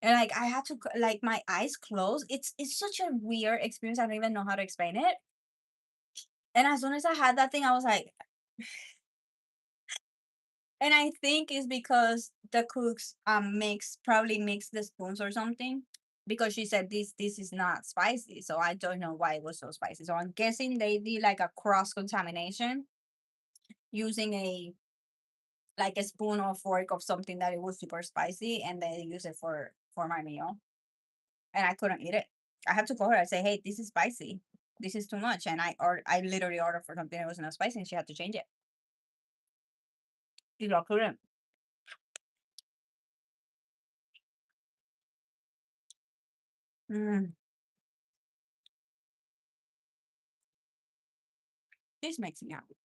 and like I had to like my eyes close. It's such a weird experience. I don't even know how to explain it. And as soon as I had that thing, I was like, and I think it's because the cooks mix the spoons or something. Because she said this is not spicy, so I don't know why it was so spicy. So I'm guessing they did like a cross contamination using a like a spoon or fork of something that it was super spicy, and they use it for my meal, and I couldn't eat it. I had to call her and say, "Hey, this is spicy. This is too much." And I literally ordered for something that was not spicy, and she had to change it. Y lo couldn't. Mm, this makes me happy.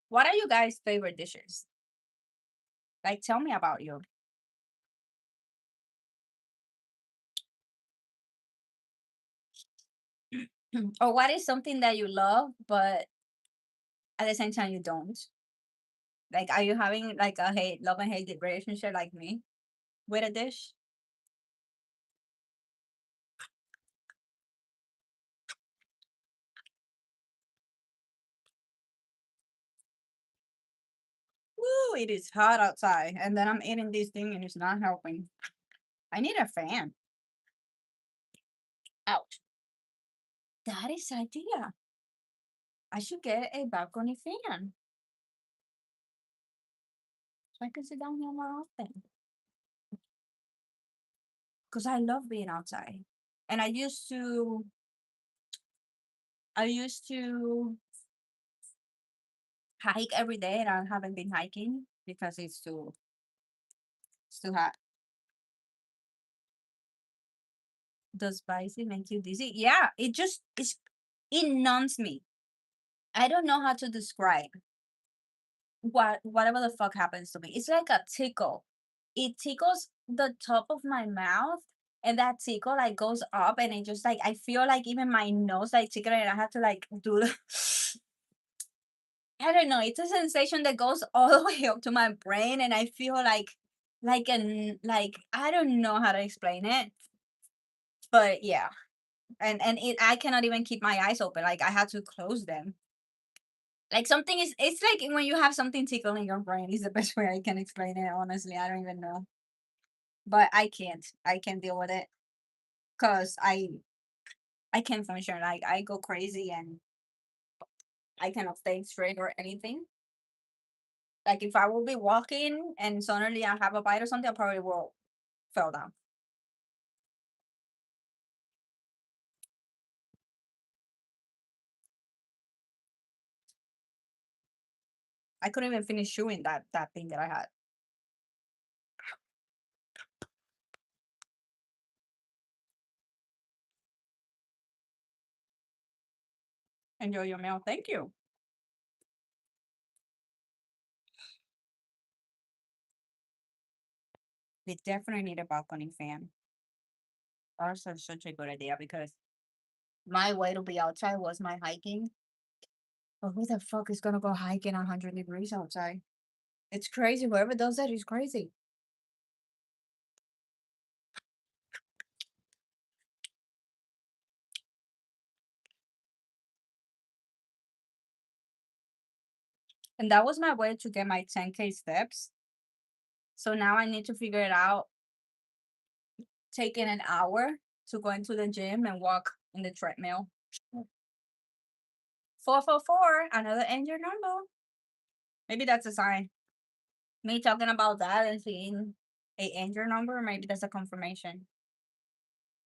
What are you guys' favorite dishes? Like, tell me about you. Or what is something that you love, but at the same time you don't? Like, are you having like a hate, love and hate relationship like me with a dish? Woo, it is hot outside, and then I'm eating this thing and it's not helping. I need a fan. Ouch. That is idea. I should get a balcony fan so I can sit down here more often. Because I love being outside. And I used to hike every day and I haven't been hiking because it's too hot. Does spicy make you dizzy? Yeah, it numbs me. I don't know how to describe whatever the fuck happens to me. It's like a tickle. It tickles the top of my mouth, and that tickle like goes up, and it just like I feel like even my nose like tickling, and I have to like do the I don't know. It's a sensation that goes all the way up to my brain, and I feel like I don't know how to explain it, but yeah, and it I cannot even keep my eyes open. Like I had to close them. Like something is it's like when you have something tickling your brain is the best way I can explain it. Honestly, I don't even know, but I can't. I can't deal with it because I can't function. Like I go crazy and I cannot stay straight or anything. Like if I will be walking and suddenly I have a bite or something, I probably will fell down. I couldn't even finish chewing that thing that I had. Enjoy your meal. Thank you. We definitely need a balcony fan. Also, such a good idea because my way to be outside was my hiking. But who the fuck is gonna go hiking 100 degrees outside? It's crazy. Whoever does that is crazy. And that was my way to get my 10K steps. So now I need to figure it out, taking an hour to go into the gym and walk in the treadmill. 444, another angel number. Maybe that's a sign. Me talking about that and seeing a angel number, maybe that's a confirmation.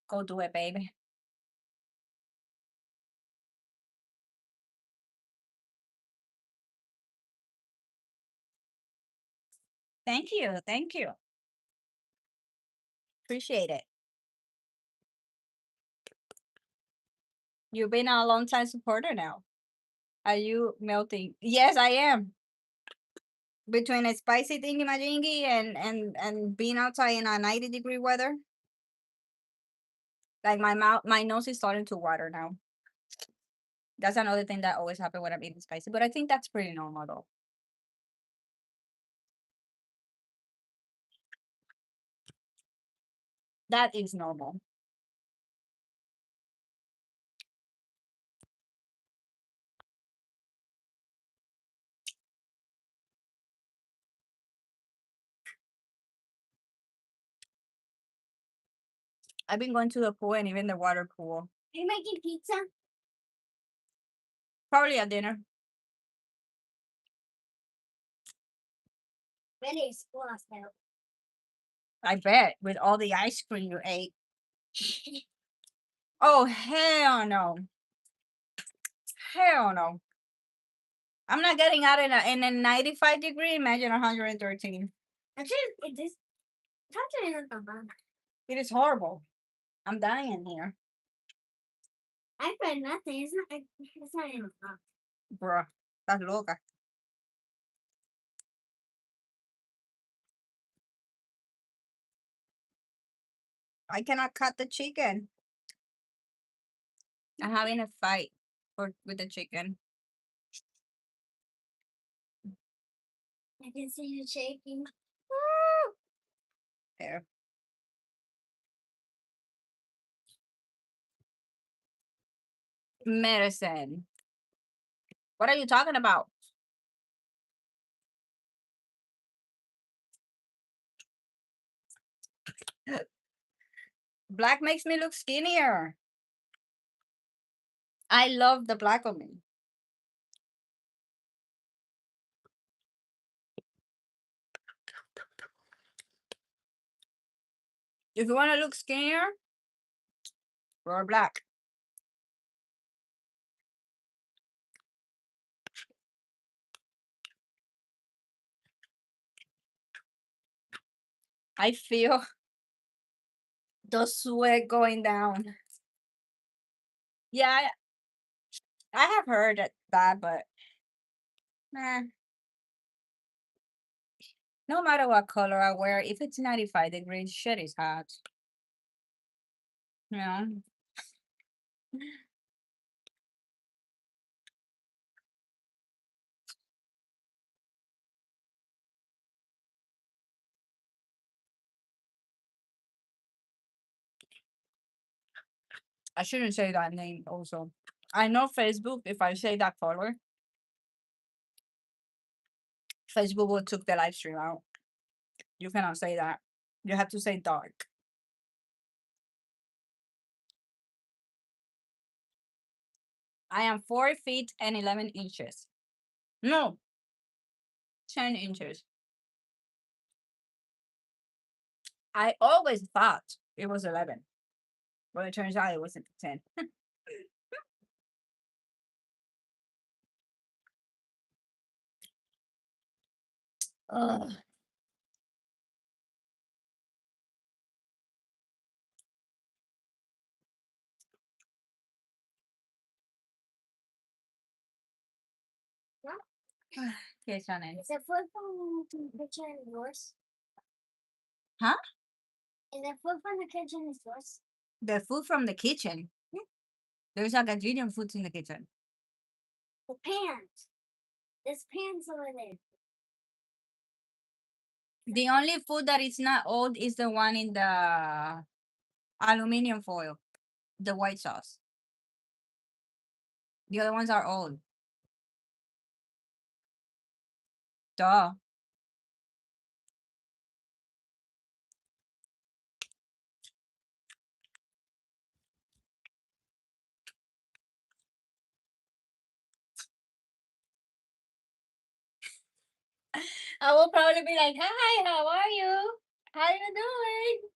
Go do it, baby. Thank you. Thank you. Appreciate it. You've been a long time supporter now. Are you melting? Yes, I am. Between a spicy thingy majingy and being outside in a 90-degree weather, like my nose is starting to water now. That's another thing that always happens when I'm eating spicy, but I think that's pretty normal though. That is normal. I've been going to the pool and even the water pool. Are you making pizza? Probably at dinner. When is school start? I bet with all the ice cream you ate. Oh hell no. Hell no. I'm not getting out in a 95-degree. Imagine 113. Actually, it is. Actually, not that bad. It is horrible. I'm dying here, I felt nothing. It's not. It's not even hot. bruh. Estás loca. I cannot cut the chicken. I'm having a fight with the chicken. I can see you shaking. There. Medicine. What are you talking about? Black makes me look skinnier. I love the black on me. If you want to look skinnier, wear black. I feel the sweat going down. Yeah, I have heard that, but nah, no matter what color I wear, if it's 95 degrees, shit is hot. You know? I shouldn't say that name also. I know Facebook, if I say that color, Facebook will took the live stream out. You cannot say that. You have to say dark. I am 4 feet and 11 inches. No, 10 inches. I always thought it was 11, but it turns out it wasn't 10. Ugh. What? Yes, Shannon. Is the food from the kitchen yours? Huh? Is the food from the kitchen is yours? The food from the kitchen. There's a gajillion foods in the kitchen. The pans. There's pans over there. The only food that is not old is the one in the aluminum foil, the white sauce. The other ones are old. Duh. I will probably be like, "Hi, how are you? How you doing?"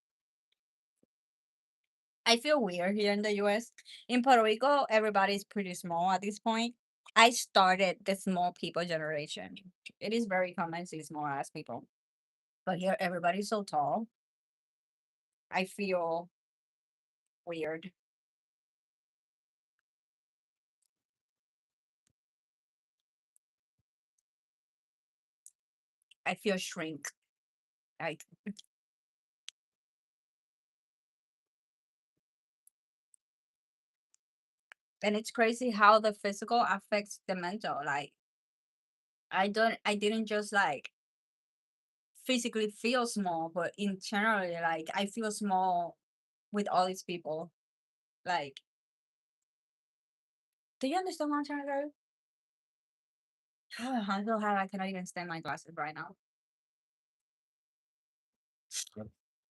I feel weird here in the US. In Puerto Rico, everybody's pretty small at this point. I started the small people generation. It is very common to see small ass people. But here, everybody's so tall. I feel weird. I feel shrink. Like, and it's crazy how the physical affects the mental. Like, I didn't just like physically feel small, but internally, like, I feel small with all these people. Like, do you understand what I'm trying to go? I'm so hot, I cannot even stand my glasses right now.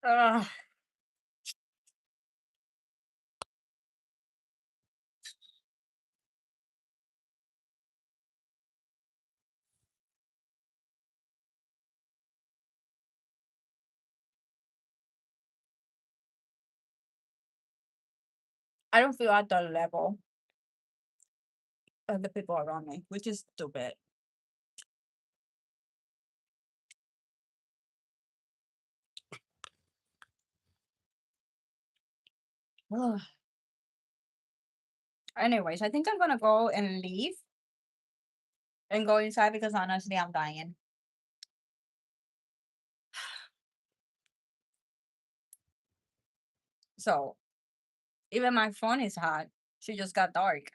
Ugh. I don't feel at the level of the people around me, which is stupid. Ugh. Anyways, I think I'm gonna go and leave and go inside because honestly, I'm dying. So even my phone is hot. She just got dark.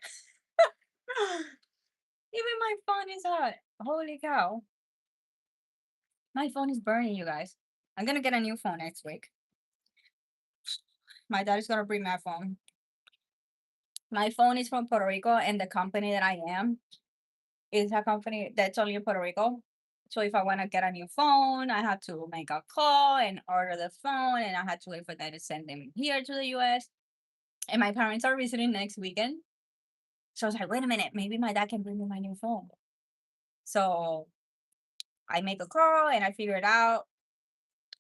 Even my phone is hot. Holy cow. My phone is burning, you guys. I'm gonna get a new phone next week. My dad is gonna bring my phone. My phone is from Puerto Rico, and the company that I am is a company that's only in Puerto Rico. So if I want to get a new phone, I had to make a call and order the phone, and I had to wait for them to send them here to the US. And my parents are visiting next weekend. So I was like, wait a minute, maybe my dad can bring me my new phone. So I make a call and I figure it out.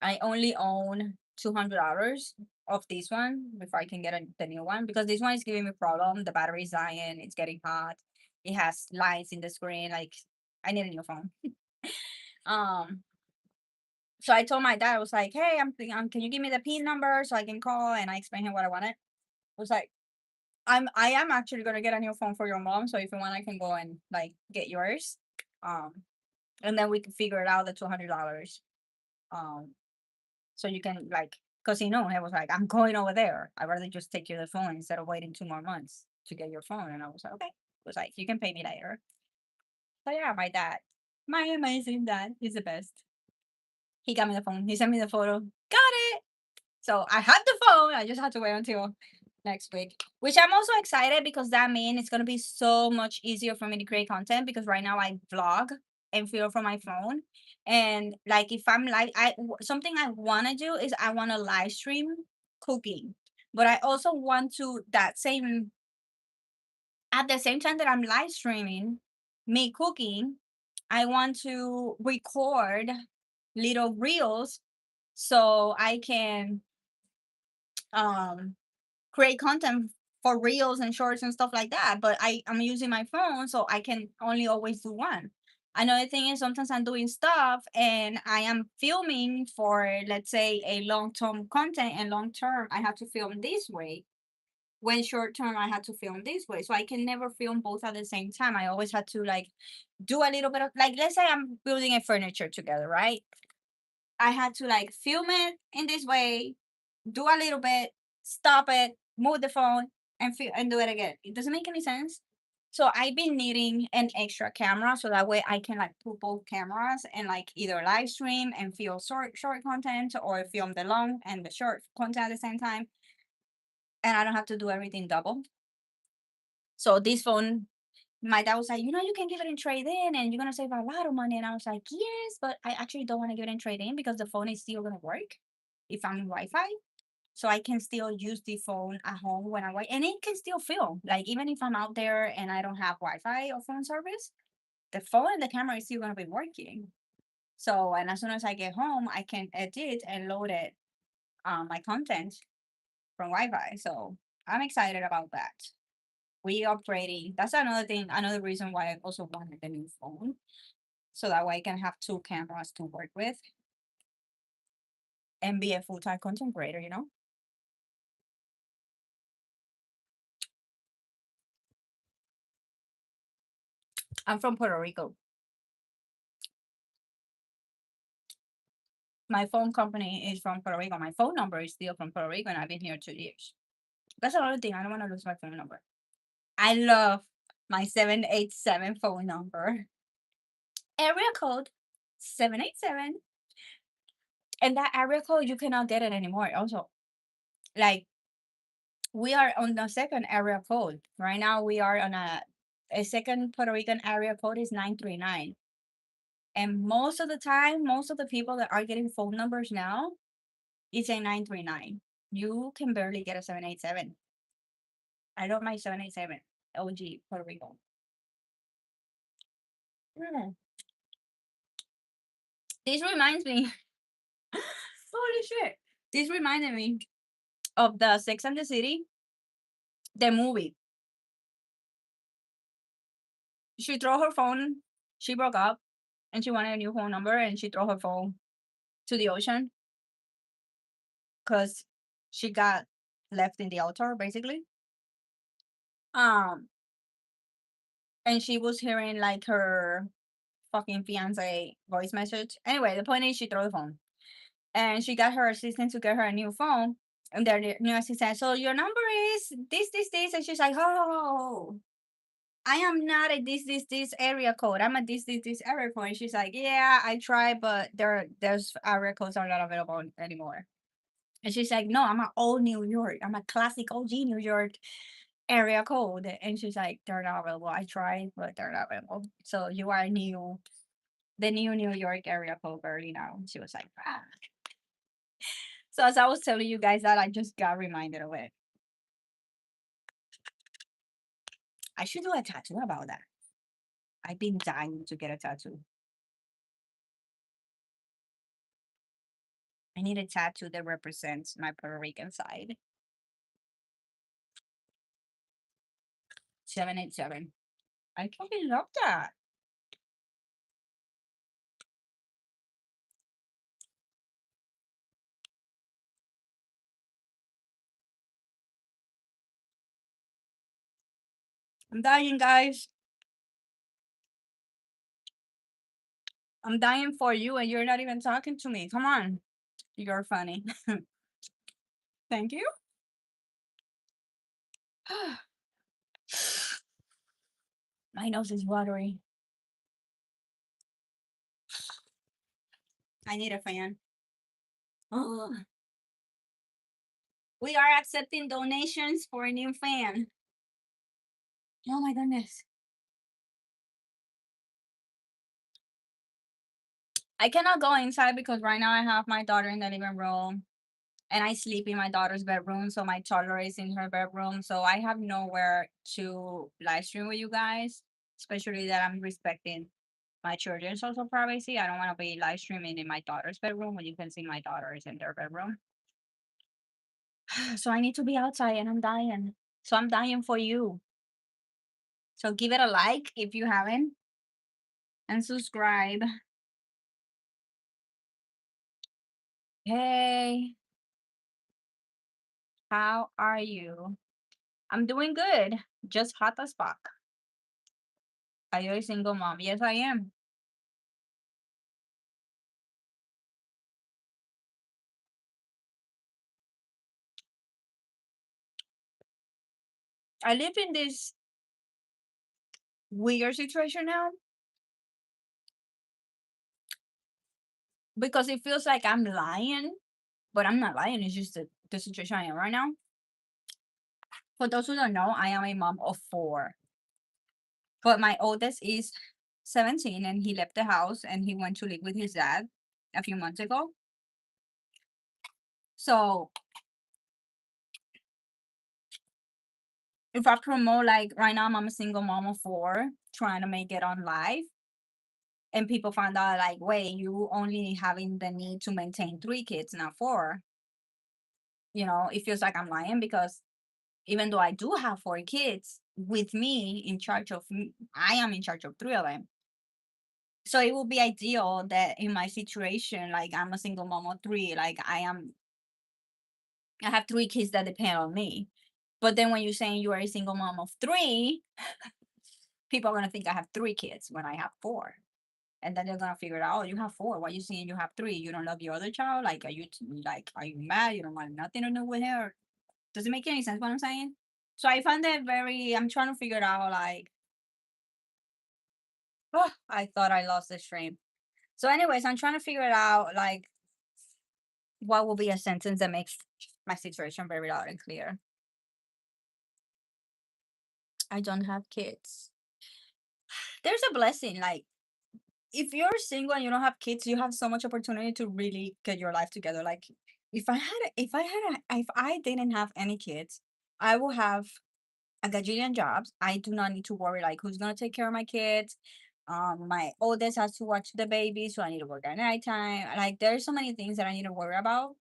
I only own $200 of this one before I can get the new one because this one is giving me problem. The battery is dying. It's getting hot. It has lights in the screen. Like I need a new phone. um. So I told my dad, I was like, "Hey, can you give me the PIN number so I can call?" And I explained him what I wanted. I was like, I am actually gonna get a new phone for your mom. So if you want, I can go and like get yours. Um, and then we can figure it out the $200. Um, so you can like, cause I was like, I'm going over there. I'd rather just take you the phone instead of waiting 2 more months to get your phone. And I was like, okay. It was like, you can pay me later. So yeah, my dad, my amazing dad, is the best. He got me the phone. He sent me the photo. Got it. So I had the phone. I just had to wait until next week, which I'm also excited because that means it's gonna be so much easier for me to create content because right now I vlog and film from my phone. And like if I'm like something I want to do is I want to live stream cooking, but I also want to that same at the same time that I'm live streaming me cooking, I want to record little reels so I can um create content for reels and shorts and stuff like that. But I'm using my phone, so I can only always do one. Another thing is sometimes I'm doing stuff and I am filming for, let's say, a long term content, and long term I have to film this way. When short term I had to film this way. So I can never film both at the same time. I always had to like do a little bit of like, let's say I'm building a furniture together, right? I had to like film it in this way, do a little bit, stop it, move the phone, and do it again. It doesn't make any sense. So I've been needing an extra camera so that way I can like put both cameras and like either live stream and film short content or film the long and the short content at the same time. And I don't have to do everything double. So this phone, my dad was like, you can give it in trade in and you're gonna save a lot of money. And I was like, yes, but I actually don't want to give it in trade in because the phone is still gonna work if I'm in Wi-Fi. So I can still use the phone at home when I work, and it can still film. Like even if I'm out there and I don't have Wi-Fi or phone service, the phone and the camera is still gonna be working. So and as soon as I get home, I can edit and load it my content from Wi-Fi. So I'm excited about that. We upgrading. That's another thing, another reason why I also wanted the new phone. So that way I can have two cameras to work with and be a full-time content creator. I'm from Puerto Rico. My phone company is from Puerto Rico. My phone number is still from Puerto Rico, and I've been here 2 years. That's another thing. I don't want to lose my phone number. I love my 787 phone number. Area code 787. And that area code, you cannot get it anymore. Also, like, we are on the second area code. Right now, we are on a second Puerto Rican area code is 939. And most of the time, most of the people that are getting phone numbers now, it's a 939. You can barely get a 787. I love my 787 LG Puerto Rico. Mm. This reminds me, holy shit. This reminded me of the Sex and the City, the movie. She threw her phone, she broke up, and she wanted a new phone number, and she threw her phone to the ocean. because she got left in the altar basically. Um, and she was hearing like her fucking fiance voice message. Anyway, the point is she threw the phone and she got her assistant to get her a new phone. And their new assistant, so your number is this, and she's like, oh, I am not a this area code. I'm a this area code. And she's like, yeah, I tried, but there's area codes are not available anymore. And she's like, no, I'm a old New York. I'm a classic OG New York area code. And she's like, they're not available. I tried, but they're not available. So you are the new New York area code girlie now. She was like, ah. So as I was telling you guys that, I just got reminded of it. I should do a tattoo about that. I've been dying to get a tattoo. I need a tattoo that represents my Puerto Rican side. 787. I fucking love that. I'm dying, guys. I'm dying for you, and you're not even talking to me. Come on. You're funny. Thank you. My nose is watery. I need a fan. Oh, we are accepting donations for a new fan. Oh my goodness. I cannot go inside because right now I have my daughter in the living room and I sleep in my daughter's bedroom. So my toddler is in her bedroom. So I have nowhere to live stream with you guys, especially that I'm respecting my children's also privacy. I don't want to be live streaming in my daughter's bedroom when you can see my daughter is in their bedroom. So I need to be outside and I'm dying. So I'm dying for you. So give it a like if you haven't and subscribe. Hey, how are you? I'm doing good. Just hot as fuck. Are you a single mom? Yes, I am. I live in this weird situation now because it feels like I'm lying, but I'm not lying. It's just the situation I am right now. For those who don't know, I am a mom of four, but my oldest is 17 and he left the house and he went to live with his dad a few months ago. So if I promote, like right now, I'm a single mom of four trying to make it on live. And people find out, like, wait, you only having the need to maintain three kids, not four. It feels like I'm lying because even though I do have four kids with me in charge of, I am in charge of three of them. So it would be ideal that in my situation, like I'm a single mom of three, like I have three kids that depend on me. But then when you're saying you are a single mom of three, people are gonna think I have three kids when I have four. And then they're gonna figure out, oh, you have four. Why you saying you have three? You don't love your other child? Like, are you mad? You don't want nothing to do with her? Does it make any sense what I'm saying? So I found that I'm trying to figure it out, like, oh, I thought I lost the stream. So, anyways, I'm trying to figure it out, like, what will be a sentence that makes my situation very loud and clear. I don't have kids. There's a blessing. Like, if you're single and you don't have kids, you have so much opportunity to really get your life together. Like, if I didn't have any kids, I will have a gajillion jobs. I do not need to worry like who's gonna take care of my kids. My oldest has to watch the baby, so I need to work at nighttime. Like, there's so many things that I need to worry about.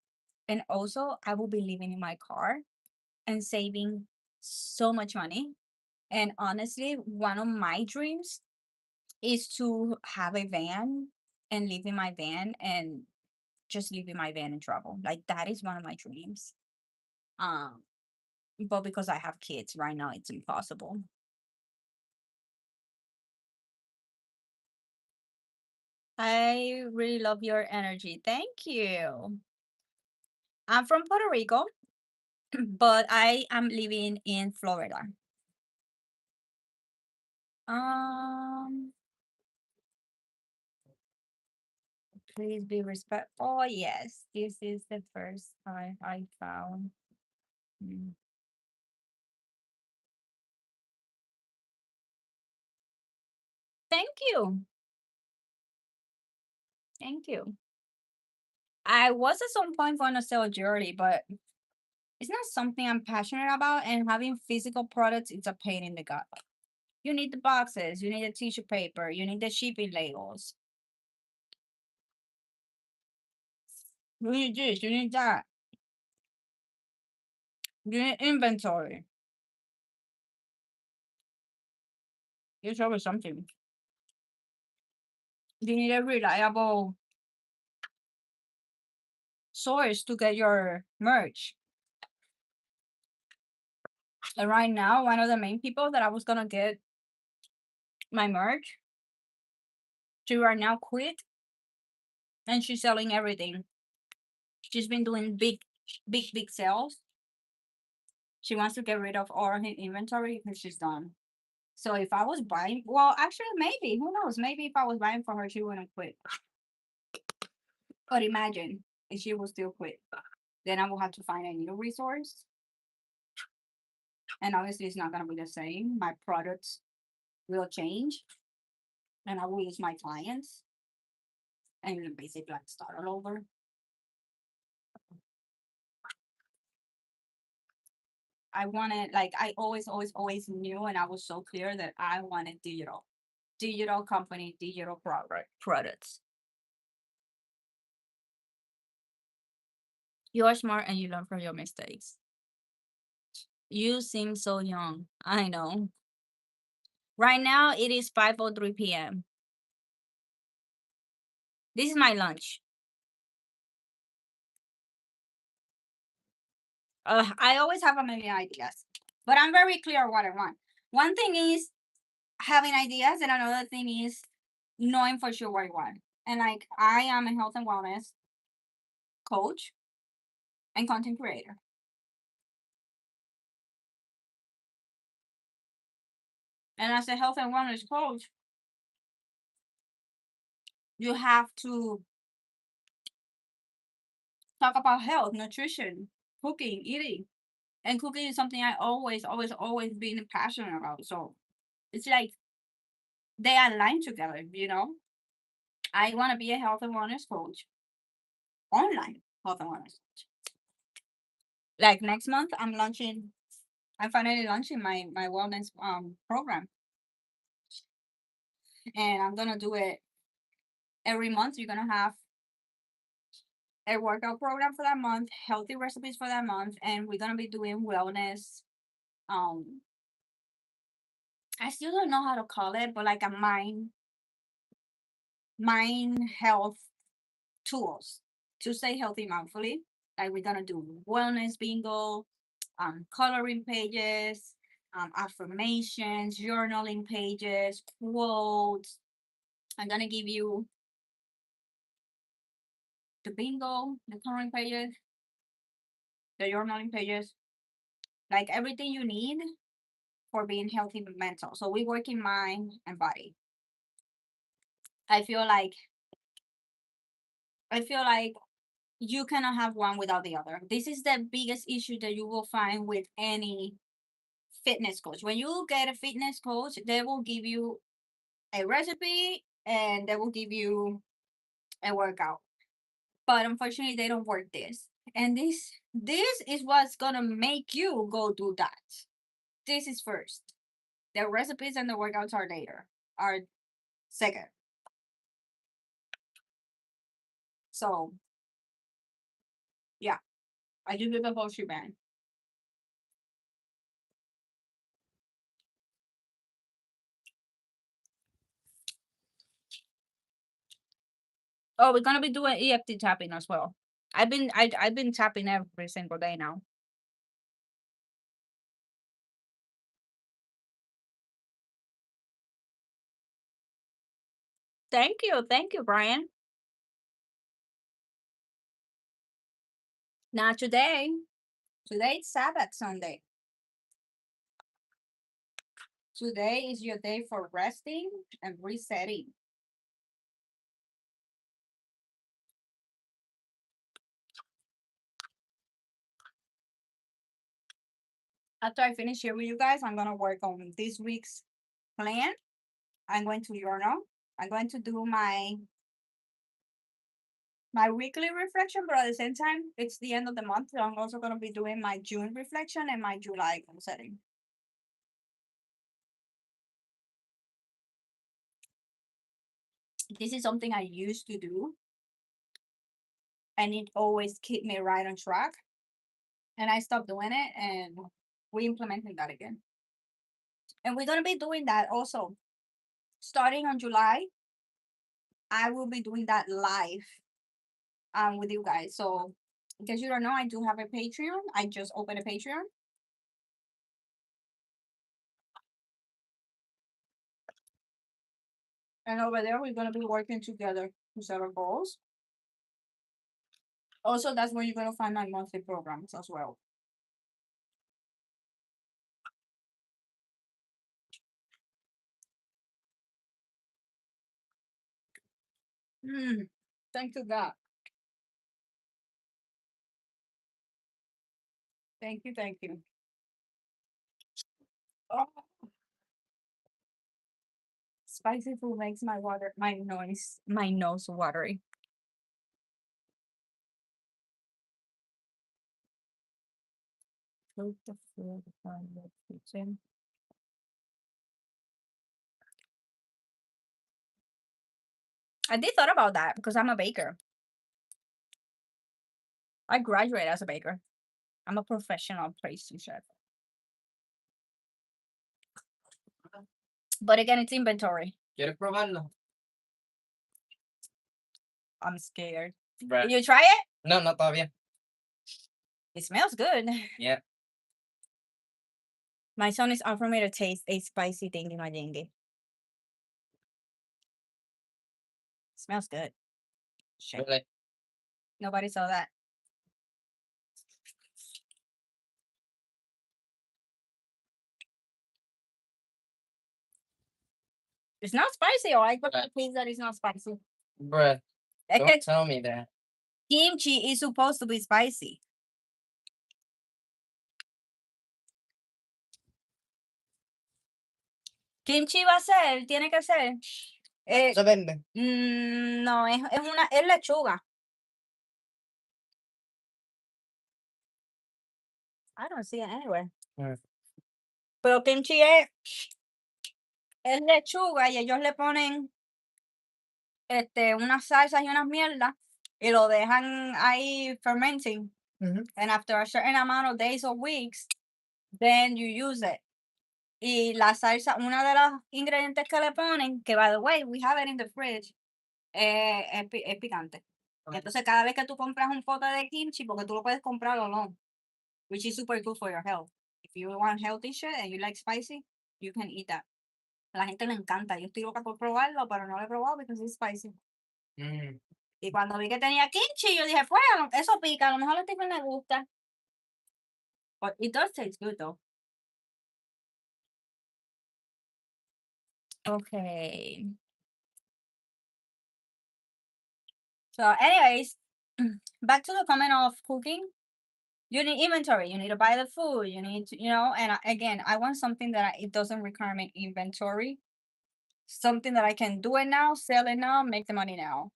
And also, I will be living in my car and saving so much money. And honestly, one of my dreams is to have a van and live in my van and just leaving my van and travel. Like that is one of my dreams. Um, but because I have kids right now, it's impossible. I really love your energy. Thank you. I'm from Puerto Rico, but I am living in Florida. Um, Please be respect. Oh yes, this is the first I found. Mm. Thank you, thank you. I was at some point going to sell jewelry, but it's not something I'm passionate about. And having physical products, it's a pain in the gut. You need the boxes, you need the tissue paper, you need the shipping labels, you need this, you need that, you need inventory. It's always something. You need a reliable source to get your merch. And right now, one of the main people that I was gonna get my merch, she right now quit and she's selling everything. She's been doing big sales. She wants to get rid of all her inventory because she's done. So if I was buying, well, actually, maybe who knows? Maybe if I was buying for her, she wouldn't quit. But imagine if she would still quit, then I will have to find a new resource, and obviously it's not gonna be the same. My products will change, and I will lose my clients, and basically like start all over. I wanted, like, I always knew, and I was so clear that I wanted digital company, digital products. You are smart and you learn from your mistakes. You seem so young. I know. Right now it is 5:03 p.m. This is my lunch. I always have a million ideas, but I'm very clear what I want. One thing is having ideas, and another thing is knowing for sure what I want. And like, I am a health and wellness coach and content creator. And as a health and wellness coach, you have to talk about health, nutrition, cooking, eating. And cooking is something I always been passionate about. So it's like they align together, you know? I want to be a health and wellness coach, online health and wellness coach. Like next month, I'm finally launching my wellness program, and I'm gonna do it every month. You're gonna have a workout program for that month, healthy recipes for that month, and we're gonna be doing wellness. Um, I still don't know how to call it, but like a mind health tools to stay healthy mindfully. Like we're gonna do wellness bingo, coloring pages, affirmations, journaling pages, quotes. I'm gonna give you the bingo, the coloring pages, the journaling pages, like everything you need for being healthy mental. So we work in mind and body. I feel like I feel like you cannot have one without the other. This is the biggest issue that you will find with any fitness coach. When you get a fitness coach, they will give you a recipe and they will give you a workout. But unfortunately, they don't work this. And this is what's gonna make you go do that. This is first. The recipes and the workouts are later. Are second. So yeah, I do the whole shebang. Oh, we're gonna be doing EFT tapping as well. I've been tapping every single day now. Thank you, Brian. Not today. Today it's Sabbath Sunday. Today is your day for resting and resetting. After I finish here with you guys, I'm gonna work on this week's plan. I'm going to journal. I'm going to do my weekly reflection, but at the same time, it's the end of the month, so I'm also gonna be doing my June reflection and my July goal setting. This is something I used to do, and it always keep me right on track. And I stopped doing it, and we implemented that again. And we're gonna be doing that also starting on July. I will be doing that live with you guys. So in case you don't know, I do have a Patreon. I just opened a Patreon. And over there we're gonna be working together to set our goals. Also, that's where you're gonna find my monthly programs as well. Thank you, God. Thank you, thank you. Oh, spicy food makes my nose watery. Cook the food from the kitchen. I did thought about that because I'm a baker. I graduated as a baker. I'm a professional pastry chef. But again, it's inventory. ¿Quieres probarlo? I'm scared. Bruh. Did you try it? No, no todavía. It smells good. Yeah. My son is offering me to taste a spicy thingy majingi. Smells good. Shit. Really? Nobody saw that. It's not spicy, or I got the piece that is not spicy. Bruh, Es que don't tell me that. kimchi is supposed to be spicy. Kimchi va a ser, tiene que ser. Se vende. No, es lechuga. I don't see it anywhere. Pero kimchi es lechuga y ellos le ponen unas salsas y unas mierdas y lo dejan ahí fermenting. And after a certain amount of days or weeks, then you use it. Y la salsa, una de los ingredientes que le ponen, que by the way, we have it in the fridge, es picante. Entonces, cada vez que tú compras un pote de kimchi, porque tú lo puedes comprar o no, which is super good for your health. If you want healthy shit and you like spicy, you can eat that. A la gente le encanta. Yo estoy loca por probarlo, pero no lo he probado because it's spicy. Y cuando vi que tenía kimchi, yo dije, pues, eso pica, a lo mejor a Stephen le gusta. But it does taste good though. Okay. So, anyways, back to the comment of cooking. You need inventory. You need to buy the food. You need to, and again, I want something that it doesn't require me inventory. Something that I can do it now, sell it now, make the money now.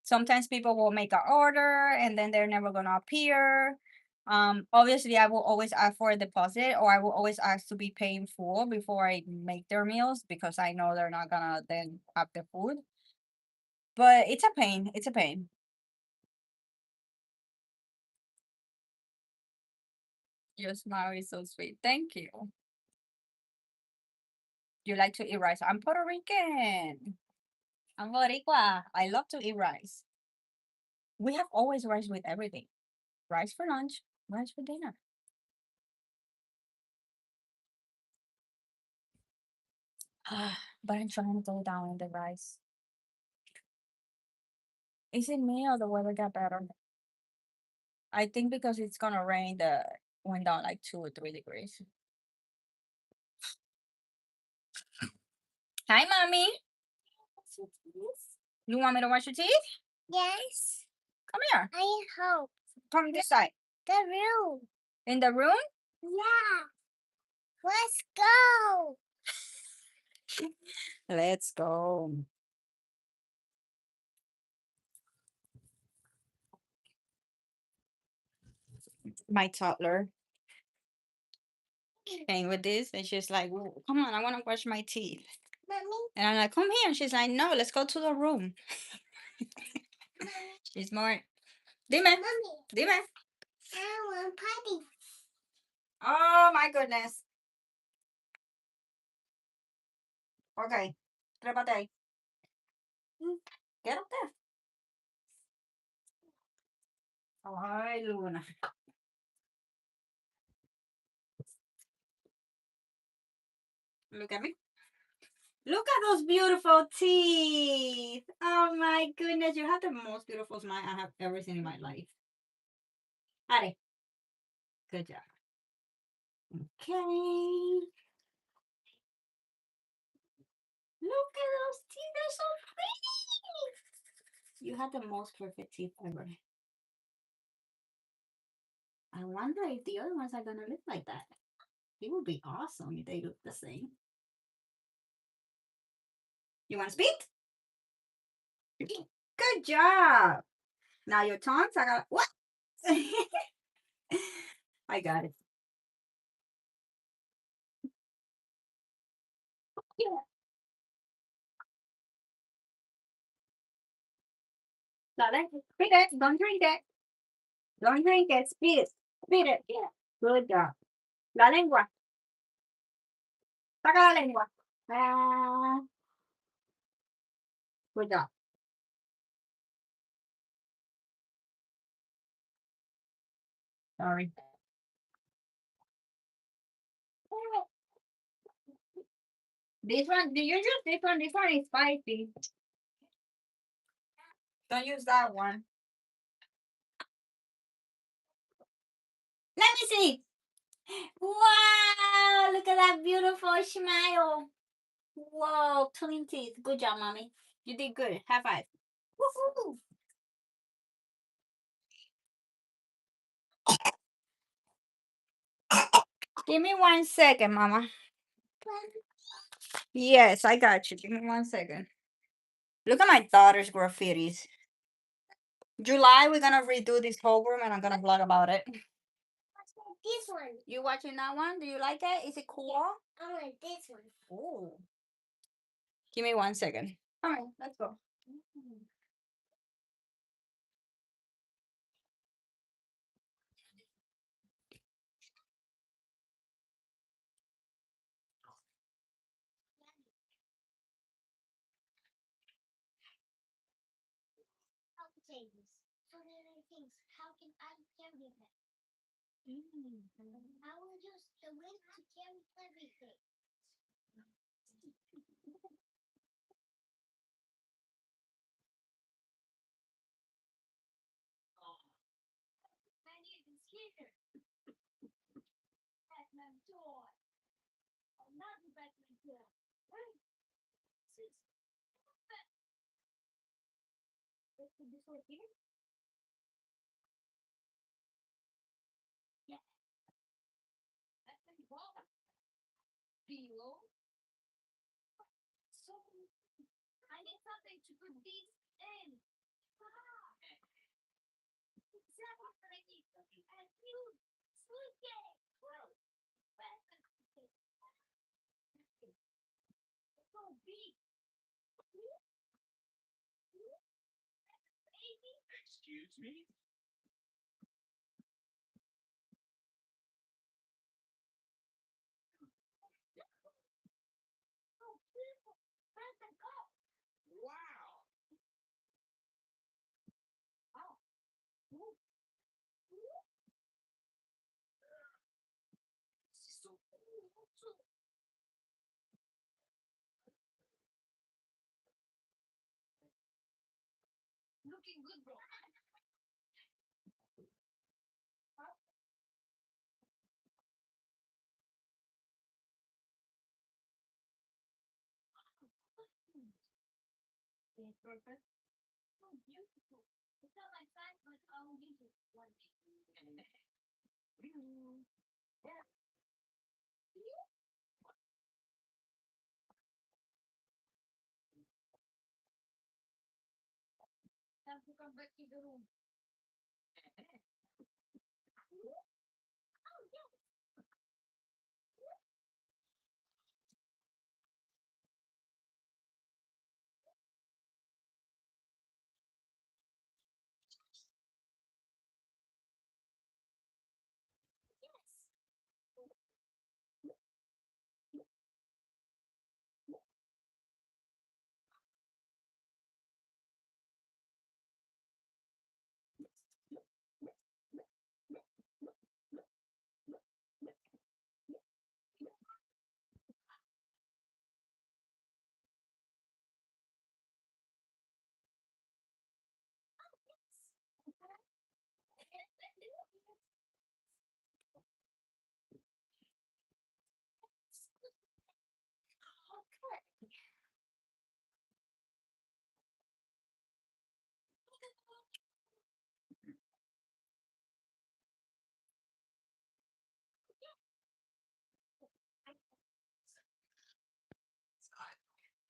Sometimes people will make an order and then they're never gonna appear. Obviously, I will always ask for a deposit, or I will always ask to be paying full before I make their meals because I know they're not gonna then have the food. But it's a pain. It's a pain. Your smile is so sweet. Thank you. You like to eat rice? I'm Puerto Rican. I'm Boricua. I love to eat rice. We have always rice with everything. Rice for lunch, rice for dinner. But I'm trying to go down in the rice. Is it me or the weather got better? I think because it's gonna rain, the went down like 2 or 3 degrees. Hi, mommy. You want me to wash your teeth? Yes, Come here. I hope. Come this side. The room. In the room? Yeah. Let's go. Let's go. My toddler came with this, and she's like, "Well, come on, I want to brush my teeth." Mommy, And I'm like, come here. And she's like, no, let's go to the room. mommy, She's more, dime, mommy. dime. I want party. Oh my goodness. Okay, trépate ahí. Get up there. Ay, Luna. Look at me. Look at those beautiful teeth. Oh my goodness, you have the most beautiful smile I have ever seen in my life. Ari, good job. Okay. Look at those teeth, they're so pretty. You have the most perfect teeth ever. I wonder if the other ones are gonna look like that. It would be awesome if they look the same. You wanna speak? Good job. Now your tongues, I got what? I got it. Yeah. Dale, spit it. Don't drink it. Don't drink it. Spit it. Spit it. Yeah. Good job. La lengua. Saca la lengua. Ah, good job. Sorry. This one, do you use this one? This one is spicy. Don't use that one. Let me see. Wow, look at that beautiful smile. Whoa, clean teeth. Good job, mommy. You did good. High five. Woohoo. Give me 1 second, mama. Yes, I got you. Give me 1 second. Look at my daughter's graffitis. July, we're gonna redo this whole room and I'm gonna vlog about it. This one. You watching that one? Do you like it? Is it cool? I want this one. Oh. Give me 1 second. All right, let's go. How to say this? So many things. How can I carry that? I will use the wind to carry everything. I need this here. Batman door. Oh, not the Batman door. Let's put this one here. Yeah. That's the ball. Below. So I need something to put these in. Ah, exactly what I need. And you sleep it. So big. Excuse me? Oh, beautiful. Where's the go? Wow.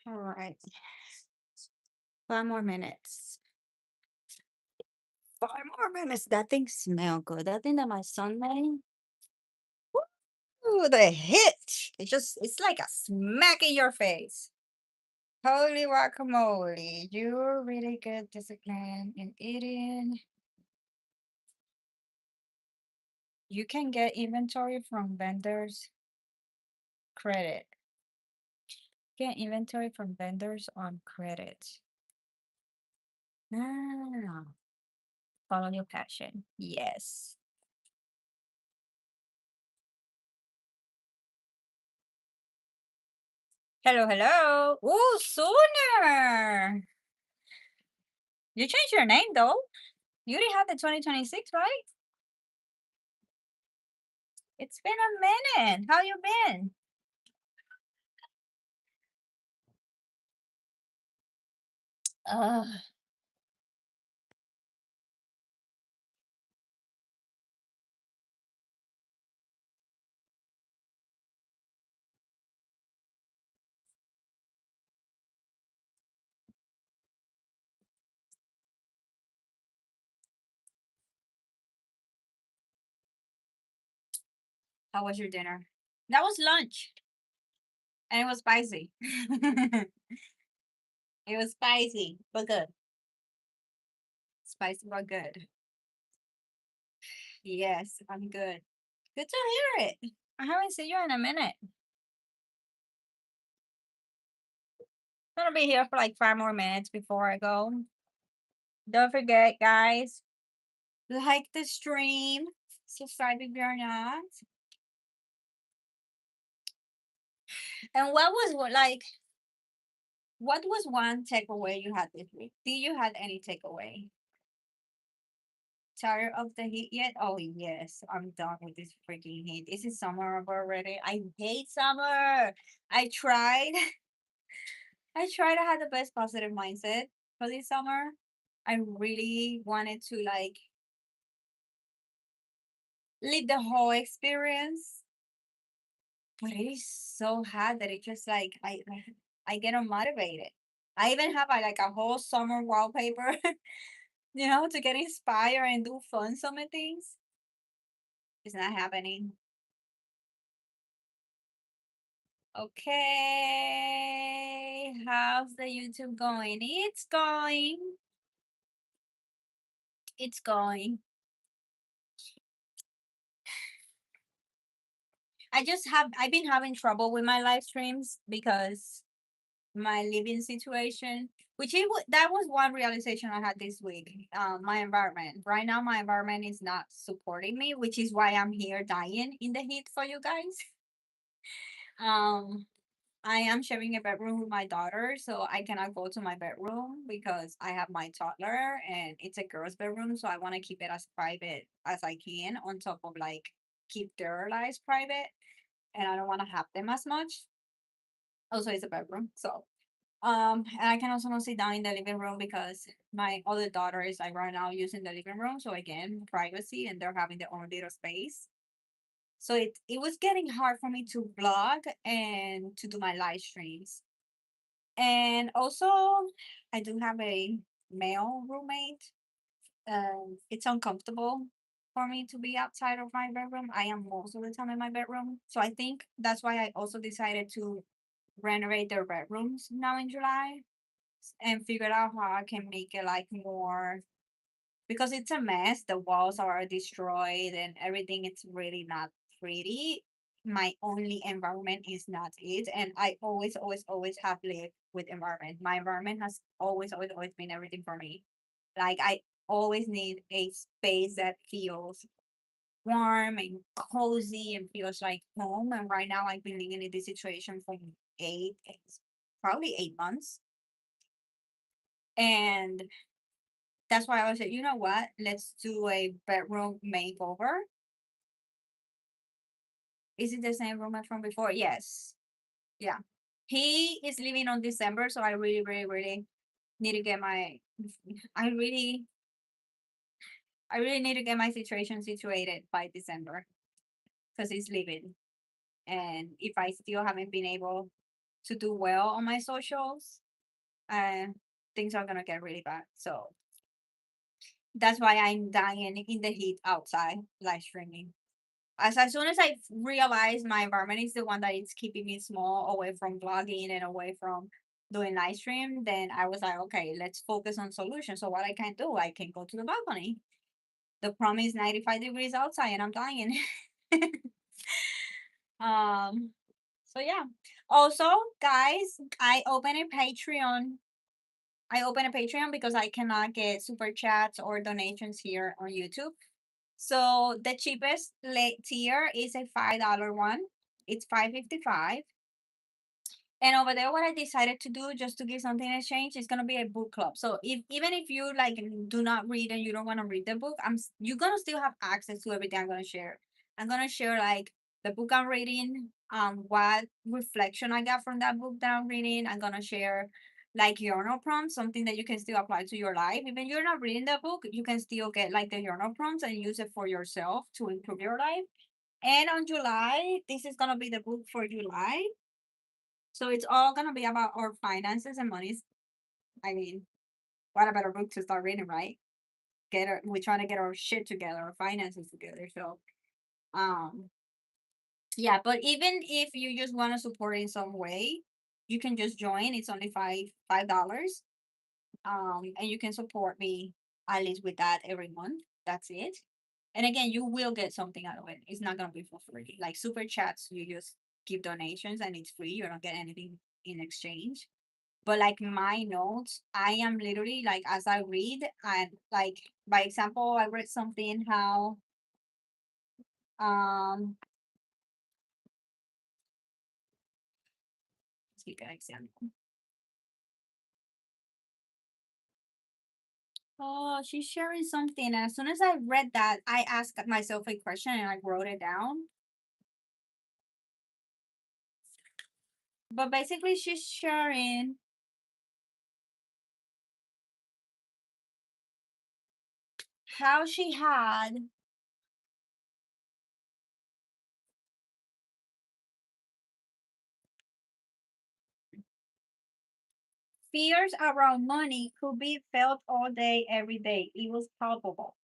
All right. 5 more minutes. 5 more minutes. That thing smell good. That thing that my son made. Ooh, the hit. It's like a smack in your face. Holy guacamole. You're really good discipline in eating. You can get inventory from vendors credit. Get inventory from vendors on credit. Ah, follow your passion. Yes. Hello, hello. Ooh, sooner. You changed your name though. You already had the 2026, right? It's been a minute. How you been? Uh, how was your dinner? That was lunch, and it was spicy. It was spicy, but good. Spicy, but good. Yes, I'm good. Good to hear it. I haven't seen you in a minute. Gonna be here for like 5 more minutes before I go. Don't forget, guys, like the stream, subscribe if you're not. And what was one takeaway you had this week? Did you had any takeaway? Tired of the heat yet? Oh yes, I'm done with this freaking heat. This is summer over already. I hate summer. I tried. I tried to have the best positive mindset for this summer. I really wanted to like live the whole experience, but it is so hard that it just like I get unmotivated. I even have like a whole summer wallpaper, to get inspired and do fun summer things. It's not happening. Okay, how's the YouTube going? It's going. It's going. I've been having trouble with my live streams because my living situation, that was one realization I had this week. My environment. Right now, my environment is not supporting me, which is why I'm here dying in the heat for you guys. Um, I am sharing a bedroom with my daughter, so I cannot go to my bedroom because I have my toddler and it's a girl's bedroom, so I want to keep it as private as I can on top of like keep their lives private and I don't want to have them as much. Also, it's a bedroom, so and I can also not sit down in the living room because my other daughter is like right now using the living room, so again, privacy and they're having their own little space. So it was getting hard for me to vlog and to do my live streams. And also, I do have a male roommate. It's uncomfortable for me to be outside of my bedroom. I am most of the time in my bedroom. So I think that's why I also decided to renovate their bedrooms now in July and figure out how I can make it like more because it's a mess. The walls are destroyed and everything. It's really not pretty. My only environment is not it, and I always, always, always have lived with environment. My environment has always, always, always been everything for me. Like I always need a space that feels warm and cozy and feels like home. And right now, I've been living in this situation for probably 8 months, and that's why I was like, you know what? Let's do a bedroom makeover. Is it the same room as from before? Yes. Yeah. He is leaving on December, so I really, really, really need to get my I really I really need to get my situation situated by December because he's leaving. And if I still haven't been able to do well on my socials, uh things are gonna get really bad. So that's why I'm dying in the heat outside live streaming. As soon as I realized my environment is the one that is keeping me small away from vlogging and away from doing live stream, then I was like, okay, let's focus on solutions. So what I can do, I can go to the balcony. The problem is 95 degrees outside and I'm dying. um so yeah. Also, guys, I open a Patreon because I cannot get super chats or donations here on YouTube. So the cheapest late tier is a $5 one. It's 5.55. And over there, what I decided to do just to give something in exchange is gonna be a book club. So if even if you like do not read and you don't want to read the book, you're gonna still have access to everything I'm gonna share. I'm gonna share like the book I'm reading, what reflection I got from that book that I'm reading. I'm gonna share like journal prompts, something that you can still apply to your life. Even you're not reading the book, you can still get like the journal prompts and use it for yourself to improve your life. And on July, this is gonna be the book for July. So it's all gonna be about our finances and monies. I mean, what a better book to start reading, right? We're trying to get our shit together, our finances together. So um yeah, but even if you just want to support in some way, you can just join. It's only $5. And you can support me at least with that every month. That's it. And again, you will get something out of it. It's not gonna be for free. Like super chats, you just give donations and it's free. You don't get anything in exchange. But like my notes, I am literally like as I read and like by example, I read something how let's give an example. Oh, she's sharing something. And as soon as I read that, I asked myself a question and I wrote it down. But basically she's sharing how she had fears around money could be felt all day, every day. It was palpable.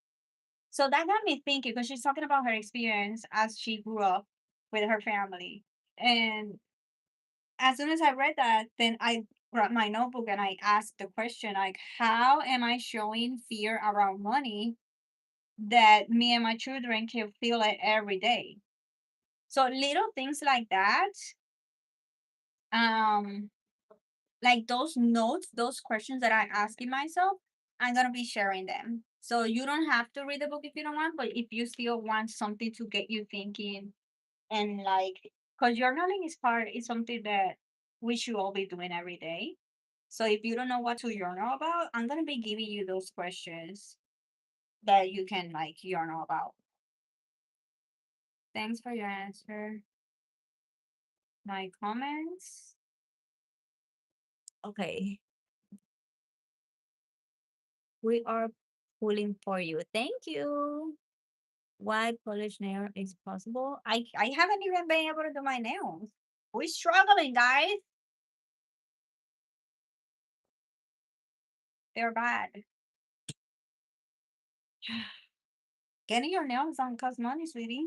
So that got me thinking because she's talking about her experience as she grew up with her family. And as soon as I read that, then I grabbed my notebook and I asked the question like, how am I showing fear around money that me and my children can feel it every day? So little things like that, um, like those notes, those questions that I asking myself, I'm gonna be sharing them. So you don't have to read the book if you don't want, but if you still want something to get you thinking and like, because journaling is something that we should all be doing every day. So if you don't know what to journal about, I'm gonna be giving you those questions that you can like journal about. Thanks for your answer. My comments. Okay. We are pulling for you. Thank you. Why polish nail is possible? I haven't even been able to do my nails. We're struggling, guys. They're bad. Getting your nails done costs money, sweetie.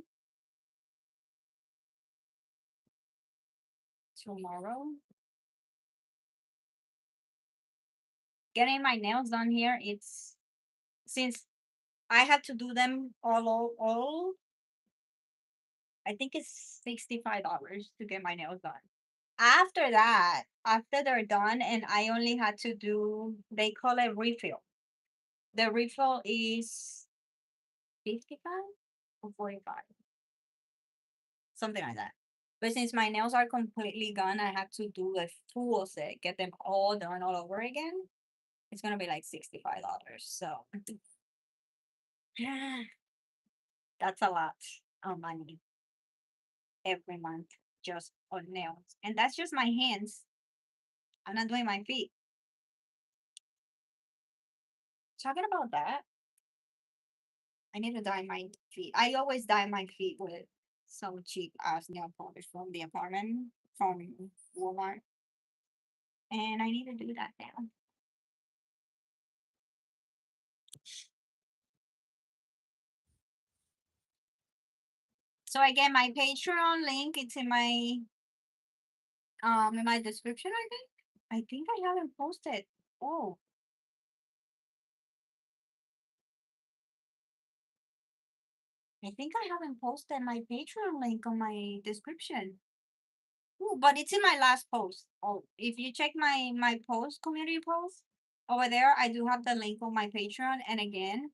Tomorrow. Getting my nails done here, it's since I had to do them all I think it's $65 to get my nails done. After that, after they're done and I only had to do they call it refill. The refill is 55 or 45, something like that. But since my nails are completely gone, I have to do a full set, get them all done all over again. It's gonna be like $65. So that's a lot of money every month just on nails. And that's just my hands. I'm not doing my feet. Talking about that, I need to dye my feet. I always dye my feet with some cheap ass nail polish from the apartment from Walmart. And I need to do that now. So again, my Patreon link, it's in my description, I think. I think I haven't posted. Oh, I think I haven't posted my Patreon link on my description. Ooh, but it's in my last post. Oh, if you check my post, community post over there, I do have the link on my Patreon. And again,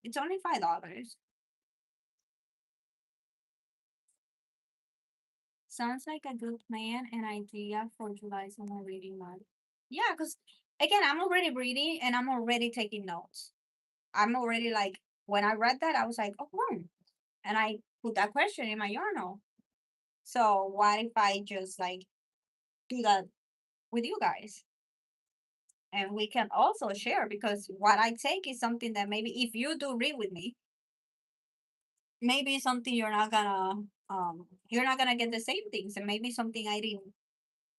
it's only $5. Sounds like a good plan and idea for July summer reading month. Yeah, because again, I'm already reading and I'm already taking notes. I'm already like, when I read that, I was like, oh, and I put that question in my journal. So what if I just like do that with you guys? And we can also share because what I take is something that maybe if you do read with me, maybe something you're not gonna get the same things, and maybe something I didn't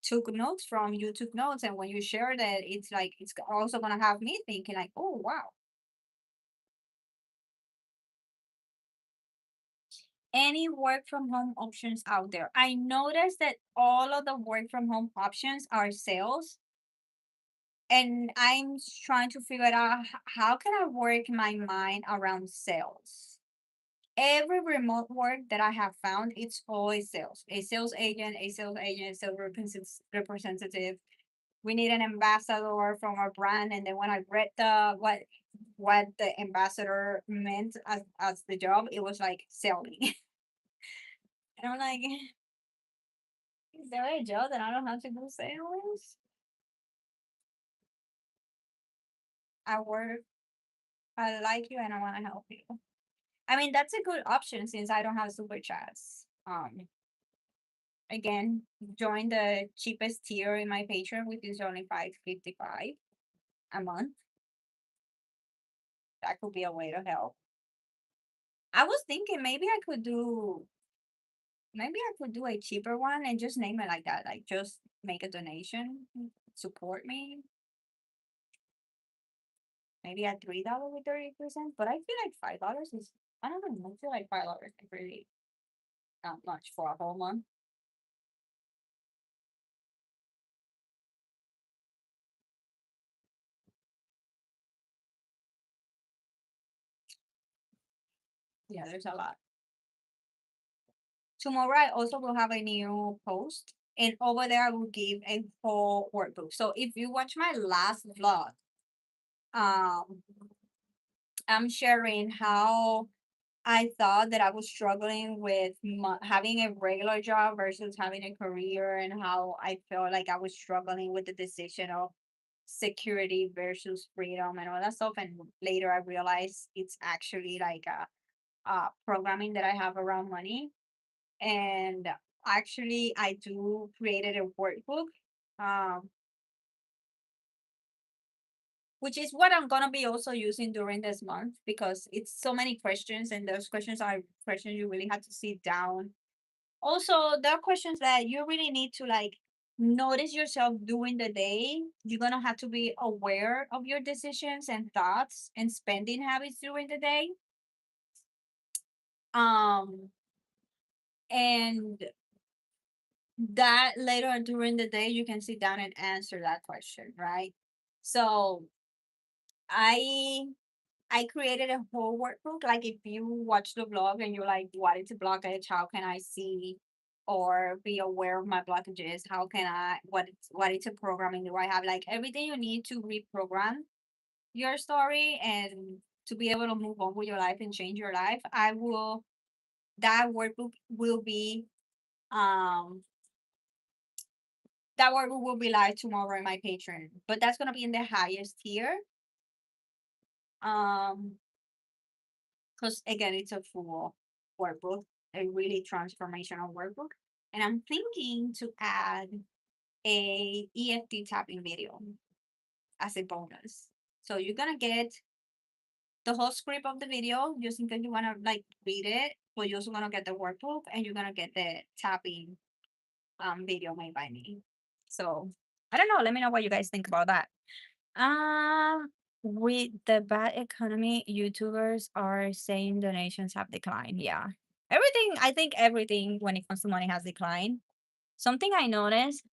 took notes from you took notes, and when you share that, it's like it's also gonna have me thinking like, oh wow. Any work from home options out there? I noticed that all of the work from home options are sales, and I'm trying to figure out how can I work my mind around sales. Every remote work that I have found, it's always sales. A sales agent, a sales agent, a sales representative. We need an ambassador from our brand. And then when I read the what the ambassador meant as the job, it was like selling. And I'm like, is there a job that I don't have to do sales? I work, I like you, and I want to help you. I mean, that's a good option since I don't have super chats. Again, join the cheapest tier in my Patreon, which is only $5.55 a month. That could be a way to help. I was thinking maybe I could do a cheaper one and just name it like that. Like just make a donation, support me. Maybe at $3 with 30%. But I feel like $5 is I don't know, I feel like $5 is really not much for a whole month. Yeah, there's a lot. Tomorrow I also will have a new post, and over there I will give a whole workbook. So if you watch my last vlog, um I'm sharing how I thought that I was struggling with having a regular job versus having a career, and how I felt like I was struggling with the decision of security versus freedom and all that stuff. And later I realized it's actually like a programming that I have around money. And actually, I do created a workbook, um, which is what I'm gonna be also using during this month, because it's so many questions, and those questions are questions you really have to sit down. Also, there are questions that you really need to like notice yourself during the day. You're gonna have to be aware of your decisions and thoughts and spending habits during the day. Um, and that later on during the day you can sit down and answer that question, right? So I I created a whole workbook. Like if you watch the vlog and you're like, what is a blockage? How can I see or be aware of my blockages? How can I what is a programming do I have? Like everything you need to reprogram your story and to be able to move on with your life and change your life. I will that workbook will be um that workbook will be live tomorrow in my Patreon. But that's gonna be in the highest tier. Um because again it's a full workbook, a really transformational workbook. And I'm thinking to add a EFT tapping video as a bonus. So you're gonna get the whole script of the video just in case you wanna like read it, but you're also gonna get the workbook and you're gonna get the tapping video made by me. So I don't know. Let me know what you guys think about that. With the bad economy, YouTubers are saying donations have declined. Yeah. Everything, I think everything when it comes to money has declined. Something I noticed,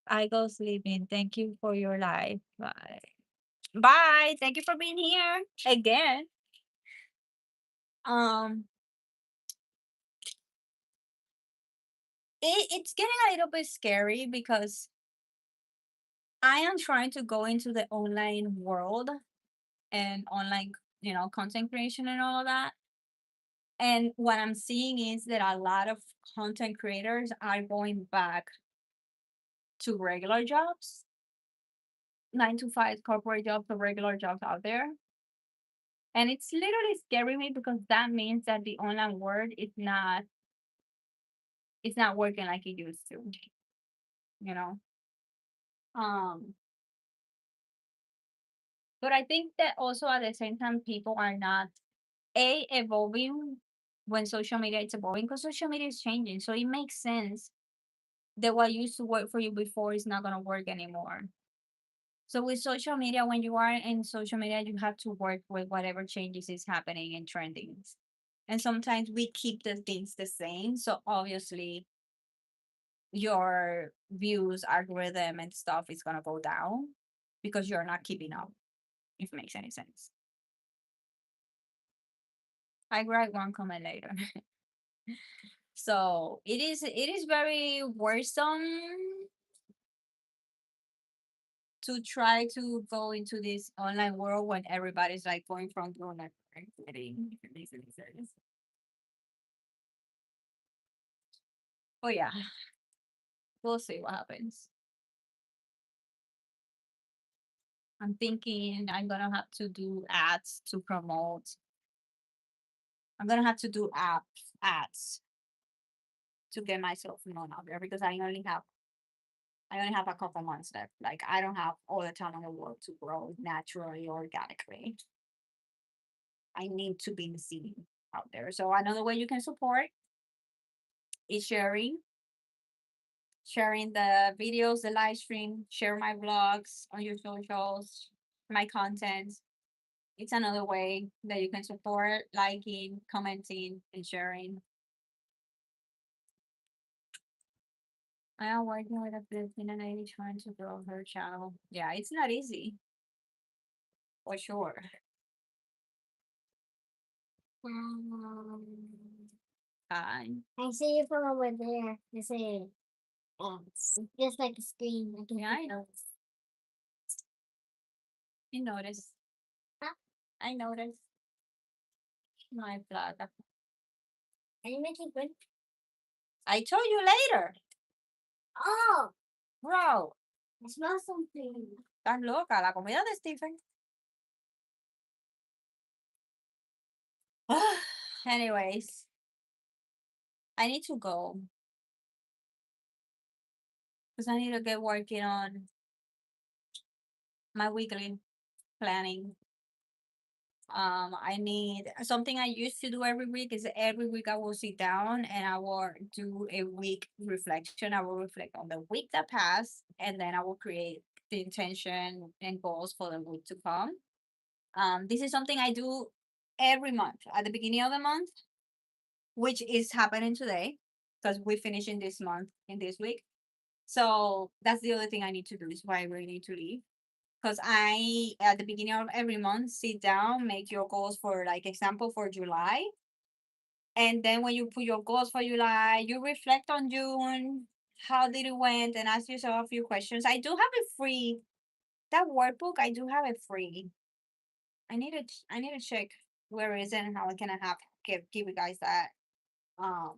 I go sleeping. Thank you for your life. Bye. Bye. Thank you for being here again. Um, it's getting a little bit scary because I am trying to go into the online world and online, content creation and all of that. And what I'm seeing is that a lot of content creators are going back to regular jobs, 9 to 5 corporate jobs or regular jobs out there. And it's literally scaring me because that means that the online world is not it's not working like it used to, you know. Um, but I think that also at the same time people are not evolving when social media is evolving, because social media is changing. So it makes sense that what used to work for you before is not gonna work anymore. So with social media, when you are in social media, you have to work with whatever changes is happening and trendings. And sometimes we keep the things the same. So obviously your views, algorithm and stuff is gonna go down because you're not keeping up, if it makes any sense. I write one comment later. So it is very worrisome to try to go into this online world when everybody's like going from doing like getting these things. Oh yeah, we'll see what happens. I'm thinking I'm gonna have to do ads to promote. I'm gonna have to do ads to get myself known out there because I only have a couple months left. Like I don't have all the time in the world to grow naturally or organically. I need to be seen out there. So another way you can support is sharing the videos, the live stream, share my vlogs on your socials, my content. It's another way that you can support, liking, commenting, and sharing. I am working with a Filipino lady trying to grow her channel. Yeah, it's not easy, for sure. Um, Hi. I see you from over there. I see it's just like a screen. I can Yeah, see those. I noticed. Huh? I noticed. My plata. Are you making good? I told you later. Oh, Bro, I smell something. estás loca. La comida de Stephen. Anyways, I need to go because I need to get working on my weekly planning. I need something I used to do every week is every week I will sit down and I will do a week reflection. I will reflect on the week that passed and then I will create the intention and goals for the week to come. This is something I do every month at the beginning of the month, which is happening today because we're finishing this month in this week. So that's the other thing I need to do is why I really need to leave because I at the beginning of every month sit down, make your goals for like example for July, and then when you put your goals for July, you reflect on June, how did it went, and ask yourself a few questions. I do have it free. That workbook, I do have it free. I need to check where is it and how can I have give you guys that um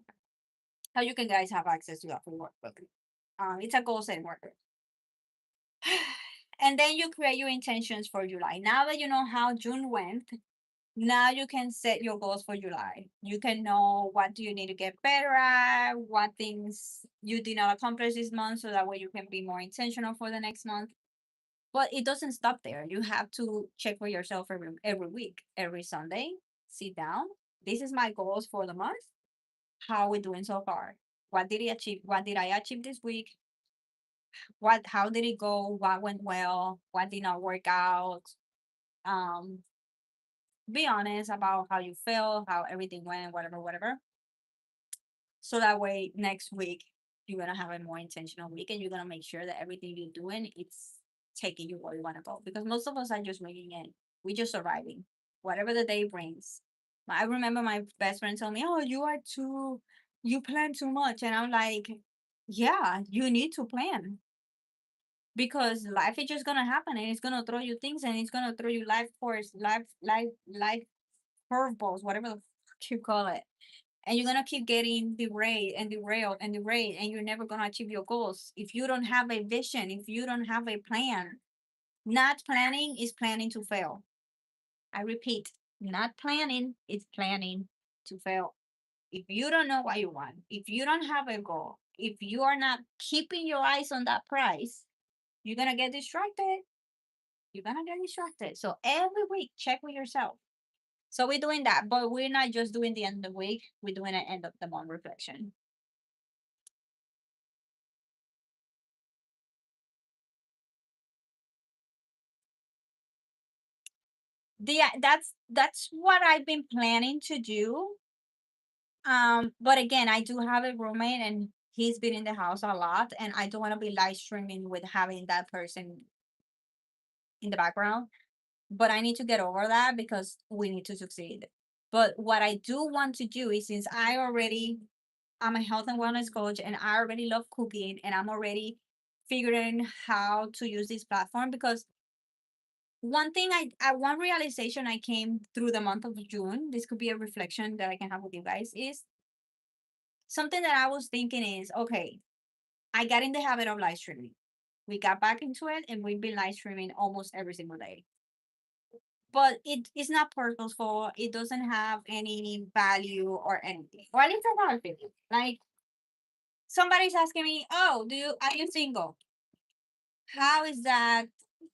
how you can guys have access to that free workbook. It's a goal setting workbook. And then you create your intentions for July. Now that you know how June went, now you can set your goals for July. You can know what do you need to get better at, what things you did not accomplish this month, so that way you can be more intentional for the next month. But it doesn't stop there. You have to check for yourself every week, every Sunday. Sit down. This is my goals for the month. How are we doing so far? What did I achieve? What did I achieve this week? What how did it go? What went well? What did not work out? Um, be honest about how you feel, how everything went, whatever, whatever. So that way next week you're gonna have a more intentional week and you're gonna make sure that everything you're doing it's taking you where you wanna go. Because most of us are just winging it. We're just surviving. Whatever the day brings. I remember my best friend told me, oh, you plan too much. And I'm like, yeah, you need to plan because life is just gonna happen and it's gonna throw you things and it's gonna throw you life course, life curveballs, whatever the fuck you call it. And you're gonna keep getting derailed and derailed and derailed, and you're never gonna achieve your goals if you don't have a vision, if you don't have a plan. Not planning is planning to fail. I repeat, not planning is planning to fail. If you don't know what you want, if you don't have a goal, if you are not keeping your eyes on that prize, you're gonna get distracted. You're gonna get distracted. So every week, check with yourself. So we're doing that, but we're not just doing the end of the week. We're doing an end of the month reflection. That's what I've been planning to do. But again, I do have a roommate and he's been in the house a lot, and I don't want to be live streaming with having that person in the background. But I need to get over that because we need to succeed. But what I do want to do is since I'm a health and wellness coach and I already love cooking and I'm already figuring how to use this platform because one thing one realization I came through the month of June, this could be a reflection that I can have with you guys, is something that I was thinking is okay, I got in the habit of live streaming. We got back into it and we've been live streaming almost every single day. But it is not purposeful. It doesn't have any value or anything. Or at least that's how I feel. Like somebody's asking me, "Oh, are you single? How is that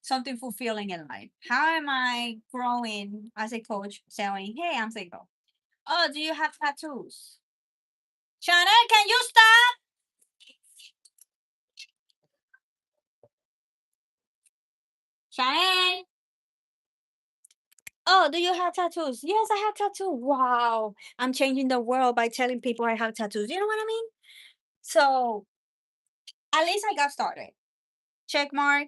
something fulfilling in life? How am I growing as a coach saying, hey, I'm single? Oh, do you have tattoos? Chanel, can you stop? Chanel. Oh, do you have tattoos? Yes, I have tattoos. Wow. I'm changing the world by telling people I have tattoos. You know what I mean? So at least I got started. Check mark.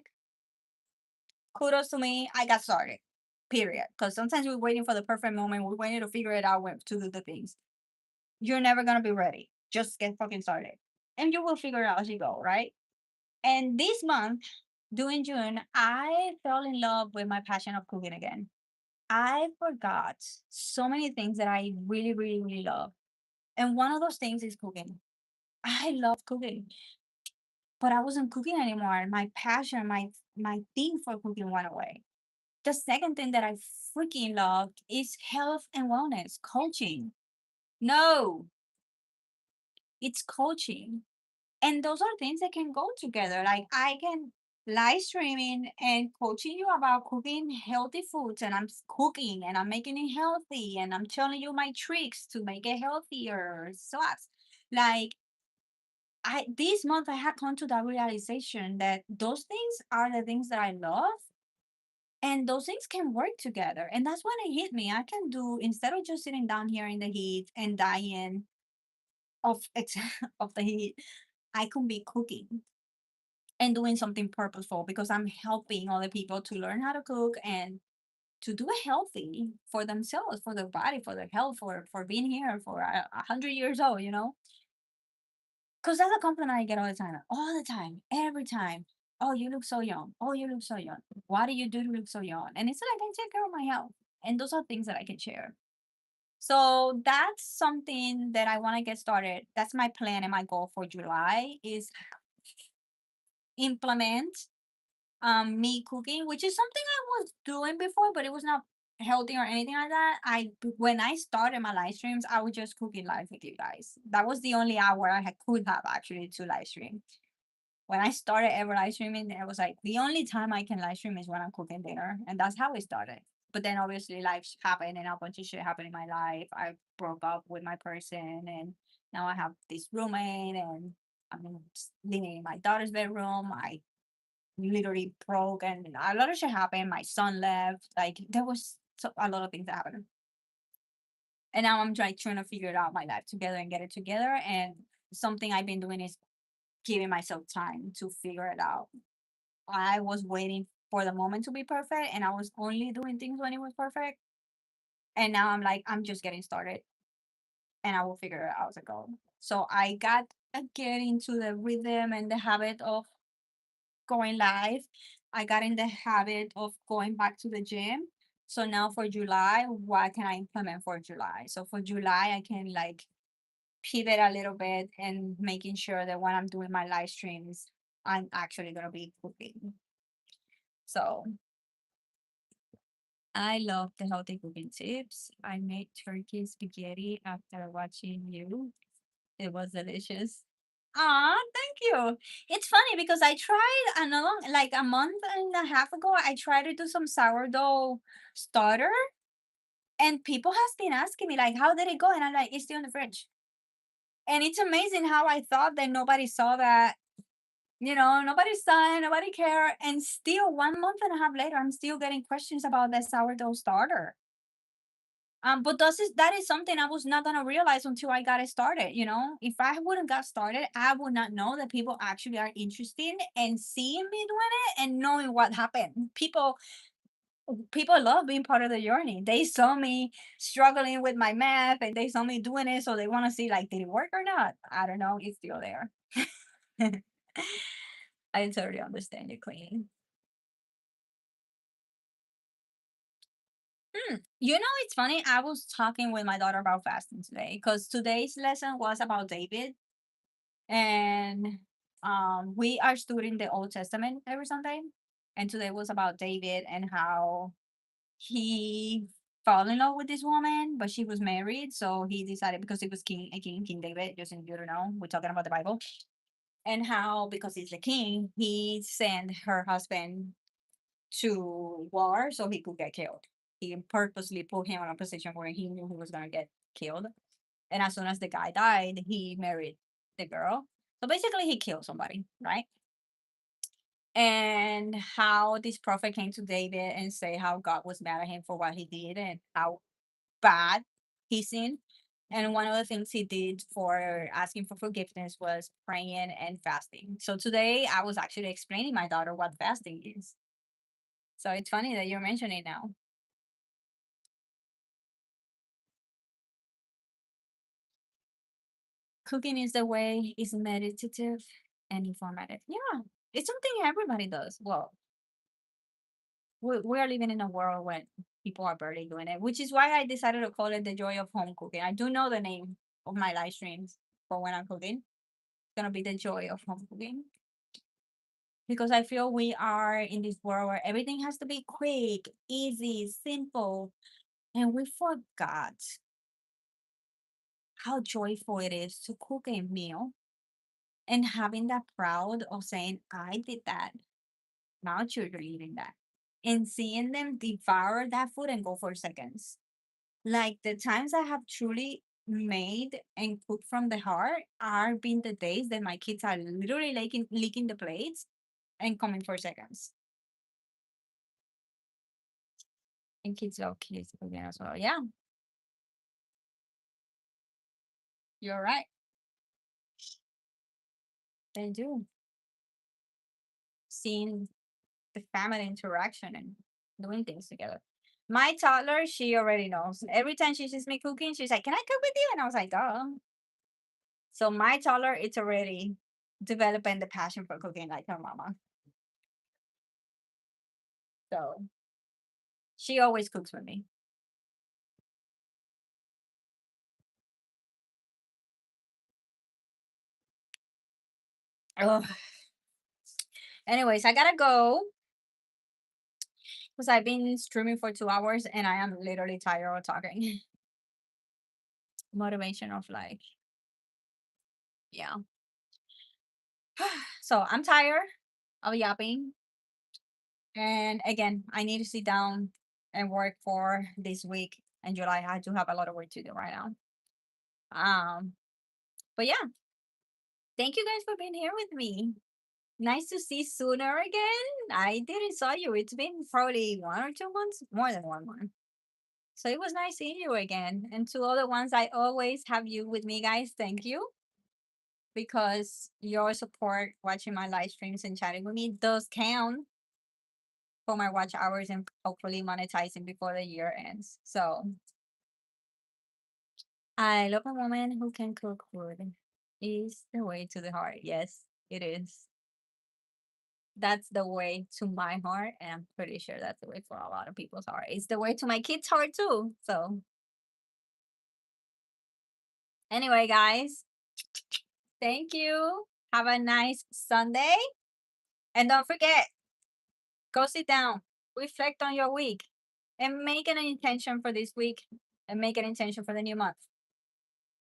Kudos to me. I got started. Period. Because sometimes we're waiting for the perfect moment. We're waiting to figure it out when to do the things. You're never gonna be ready. Just get fucking started. And you will figure it out as you go, right? And this month, during June, I fell in love with my passion of cooking again. I forgot so many things that I really, really, really love. And one of those things is cooking. I love cooking, but I wasn't cooking anymore. My passion, my thing for cooking went away. The second thing that I freaking love is health and wellness, coaching. No, it's coaching. And those are things that can go together. Like I can live streaming and coaching you about cooking healthy foods, and cooking and I'm making it healthy, and I'm telling you my tricks to make it healthier sauce. Like I this month I had come to that realization that those things are the things that I love, and those things can work together. And that's when it hit me. I can do, instead of just sitting down here in the heat and dying of of the heat, I can be cooking and doing something purposeful because I'm helping other people to learn how to cook and to do it healthy for themselves, for their body, for their health, for being here for 100 years old, you know? Because that's a compliment I get all the time, every time. Oh, you look so young. Oh, you look so young. Why do you do look so young? And it's like I can take care of my health. And those are things that I can share. So that's something that I want to get started. That's my plan and my goal for July is implement me cooking, which is something I was doing before, but it was not healthy or anything like that. When I started my live streams, I was just cooking live with you guys. That was the only hour could have actually to live stream. When I started ever live streaming, it was like the only time I can live stream is when I'm cooking dinner, and that's how it started. But then obviously life happened and a bunch of shit happened in my life. I broke up with my person, and now I have this roommate, and I'm living in my daughter's bedroom. I literally broke, and a lot of shit happened. My son left. Like there was a lot of things that happened, and now I'm like trying to figure it out my life together and get it together. And something I've been doing is giving myself time to figure it out. I was waiting for the moment to be perfect, and I was only doing things when it was perfect. And now I'm like, I'm just getting started, and I will figure it out as I go. So I got to get into the rhythm and the habit of going live. I got in the habit of going back to the gym. So now for July, what can I implement for July? So for July, I can like pivot a little bit and making sure that when I'm doing my live streams, I'm actually gonna be cooking. So I love the healthy cooking tips. I made turkey spaghetti after watching you. It was delicious. Ah, thank you. It's funny because I tried another like a month and a half ago. I tried to do some sourdough starter, and people has been asking me like, "How did it go?" And I'm like, "It's still in the fridge." And it's amazing how I thought that nobody saw that. Nobody saw it, nobody cared, and still 1 month and a half later, I'm still getting questions about that sourdough starter. But that is something I was not gonna realize until I got it started. If I wouldn't got started, I would not know that people actually are interested and seeing me doing it and knowing what happened. People love being part of the journey. They saw me struggling with my math, and they saw me doing it, so they want to see like did it work or not. I don't know. It's still there. I totally understand you, Queen. It's funny. I was talking with my daughter about fasting today because today's lesson was about David, and we are studying the Old Testament every Sunday, and today was about David and how he fell in love with this woman, but she was married, so he decided because he was King David. Just in you don't know, we're talking about the Bible, and how because he's the king, he sent her husband to war so he could get killed. He purposely put him in a position where he knew he was gonna get killed. And as soon as the guy died, he married the girl. So basically, he killed somebody, right? And how this prophet came to David and say how God was mad at him for what he did and how bad he sinned. And one of the things he did for asking for forgiveness was praying and fasting. So today I was actually explaining my daughter what fasting is. So it's funny that you're mentioning it now. Cooking is the way, is meditative and informative. Yeah, it's something everybody does. Well, We are living in a world when people are barely doing it, which is why I decided to call it the joy of home cooking. I do know the name of my live streams for when I'm cooking. It's gonna be the joy of home cooking because I feel we are in this world where everything has to be quick, easy, simple, and we forgot how joyful it is to cook a meal and having that proud of saying, I did that. Now children eating that. And seeing them devour that food and go for seconds. Like the times I have truly made and cooked from the heart are been the days that my kids are literally licking the plates and coming for seconds. And kids love kids cooking as well. Yeah, you're right. They do. Seeing the family interaction and doing things together. My toddler, she already knows. Every time she sees me cooking, she's like, "Can I cook with you?" And I was like, "Duh." So my toddler, it's already developing the passion for cooking like her mama. So she always cooks with me. Ugh. Anyways, I gotta go because I've been streaming for 2 hours and I am literally tired of talking. Motivation of like, yeah. So I'm tired of yapping. And again, I need to sit down and work for this week in July. I do have a lot of work to do right now. Um, but yeah, thank you guys for being here with me. Nice to see sooner again. I didn't saw you. It's been probably 1 or 2 months, more than 1 month. So it was nice seeing you again. And to all the ones I always have you with me, guys, thank you because your support watching my live streams and chatting with me does count for my watch hours and hopefully monetizing before the year ends. So I love a woman who can cook food. Is the way to the heart. Yes, it is. That's the way to my heart, and I'm pretty sure that's the way for a lot of people's heart. It's the way to my kids' heart too. So anyway, guys, thank you. Have a nice Sunday. And don't forget, go sit down, reflect on your week, and make an intention for this week and make an intention for the new month.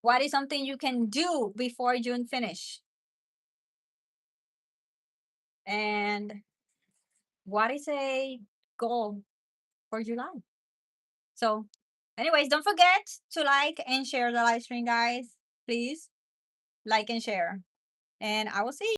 What is something you can do before June finish? And what is a goal for July? So, anyways, don't forget to like and share the live stream, guys. Please like and share. And I will see you.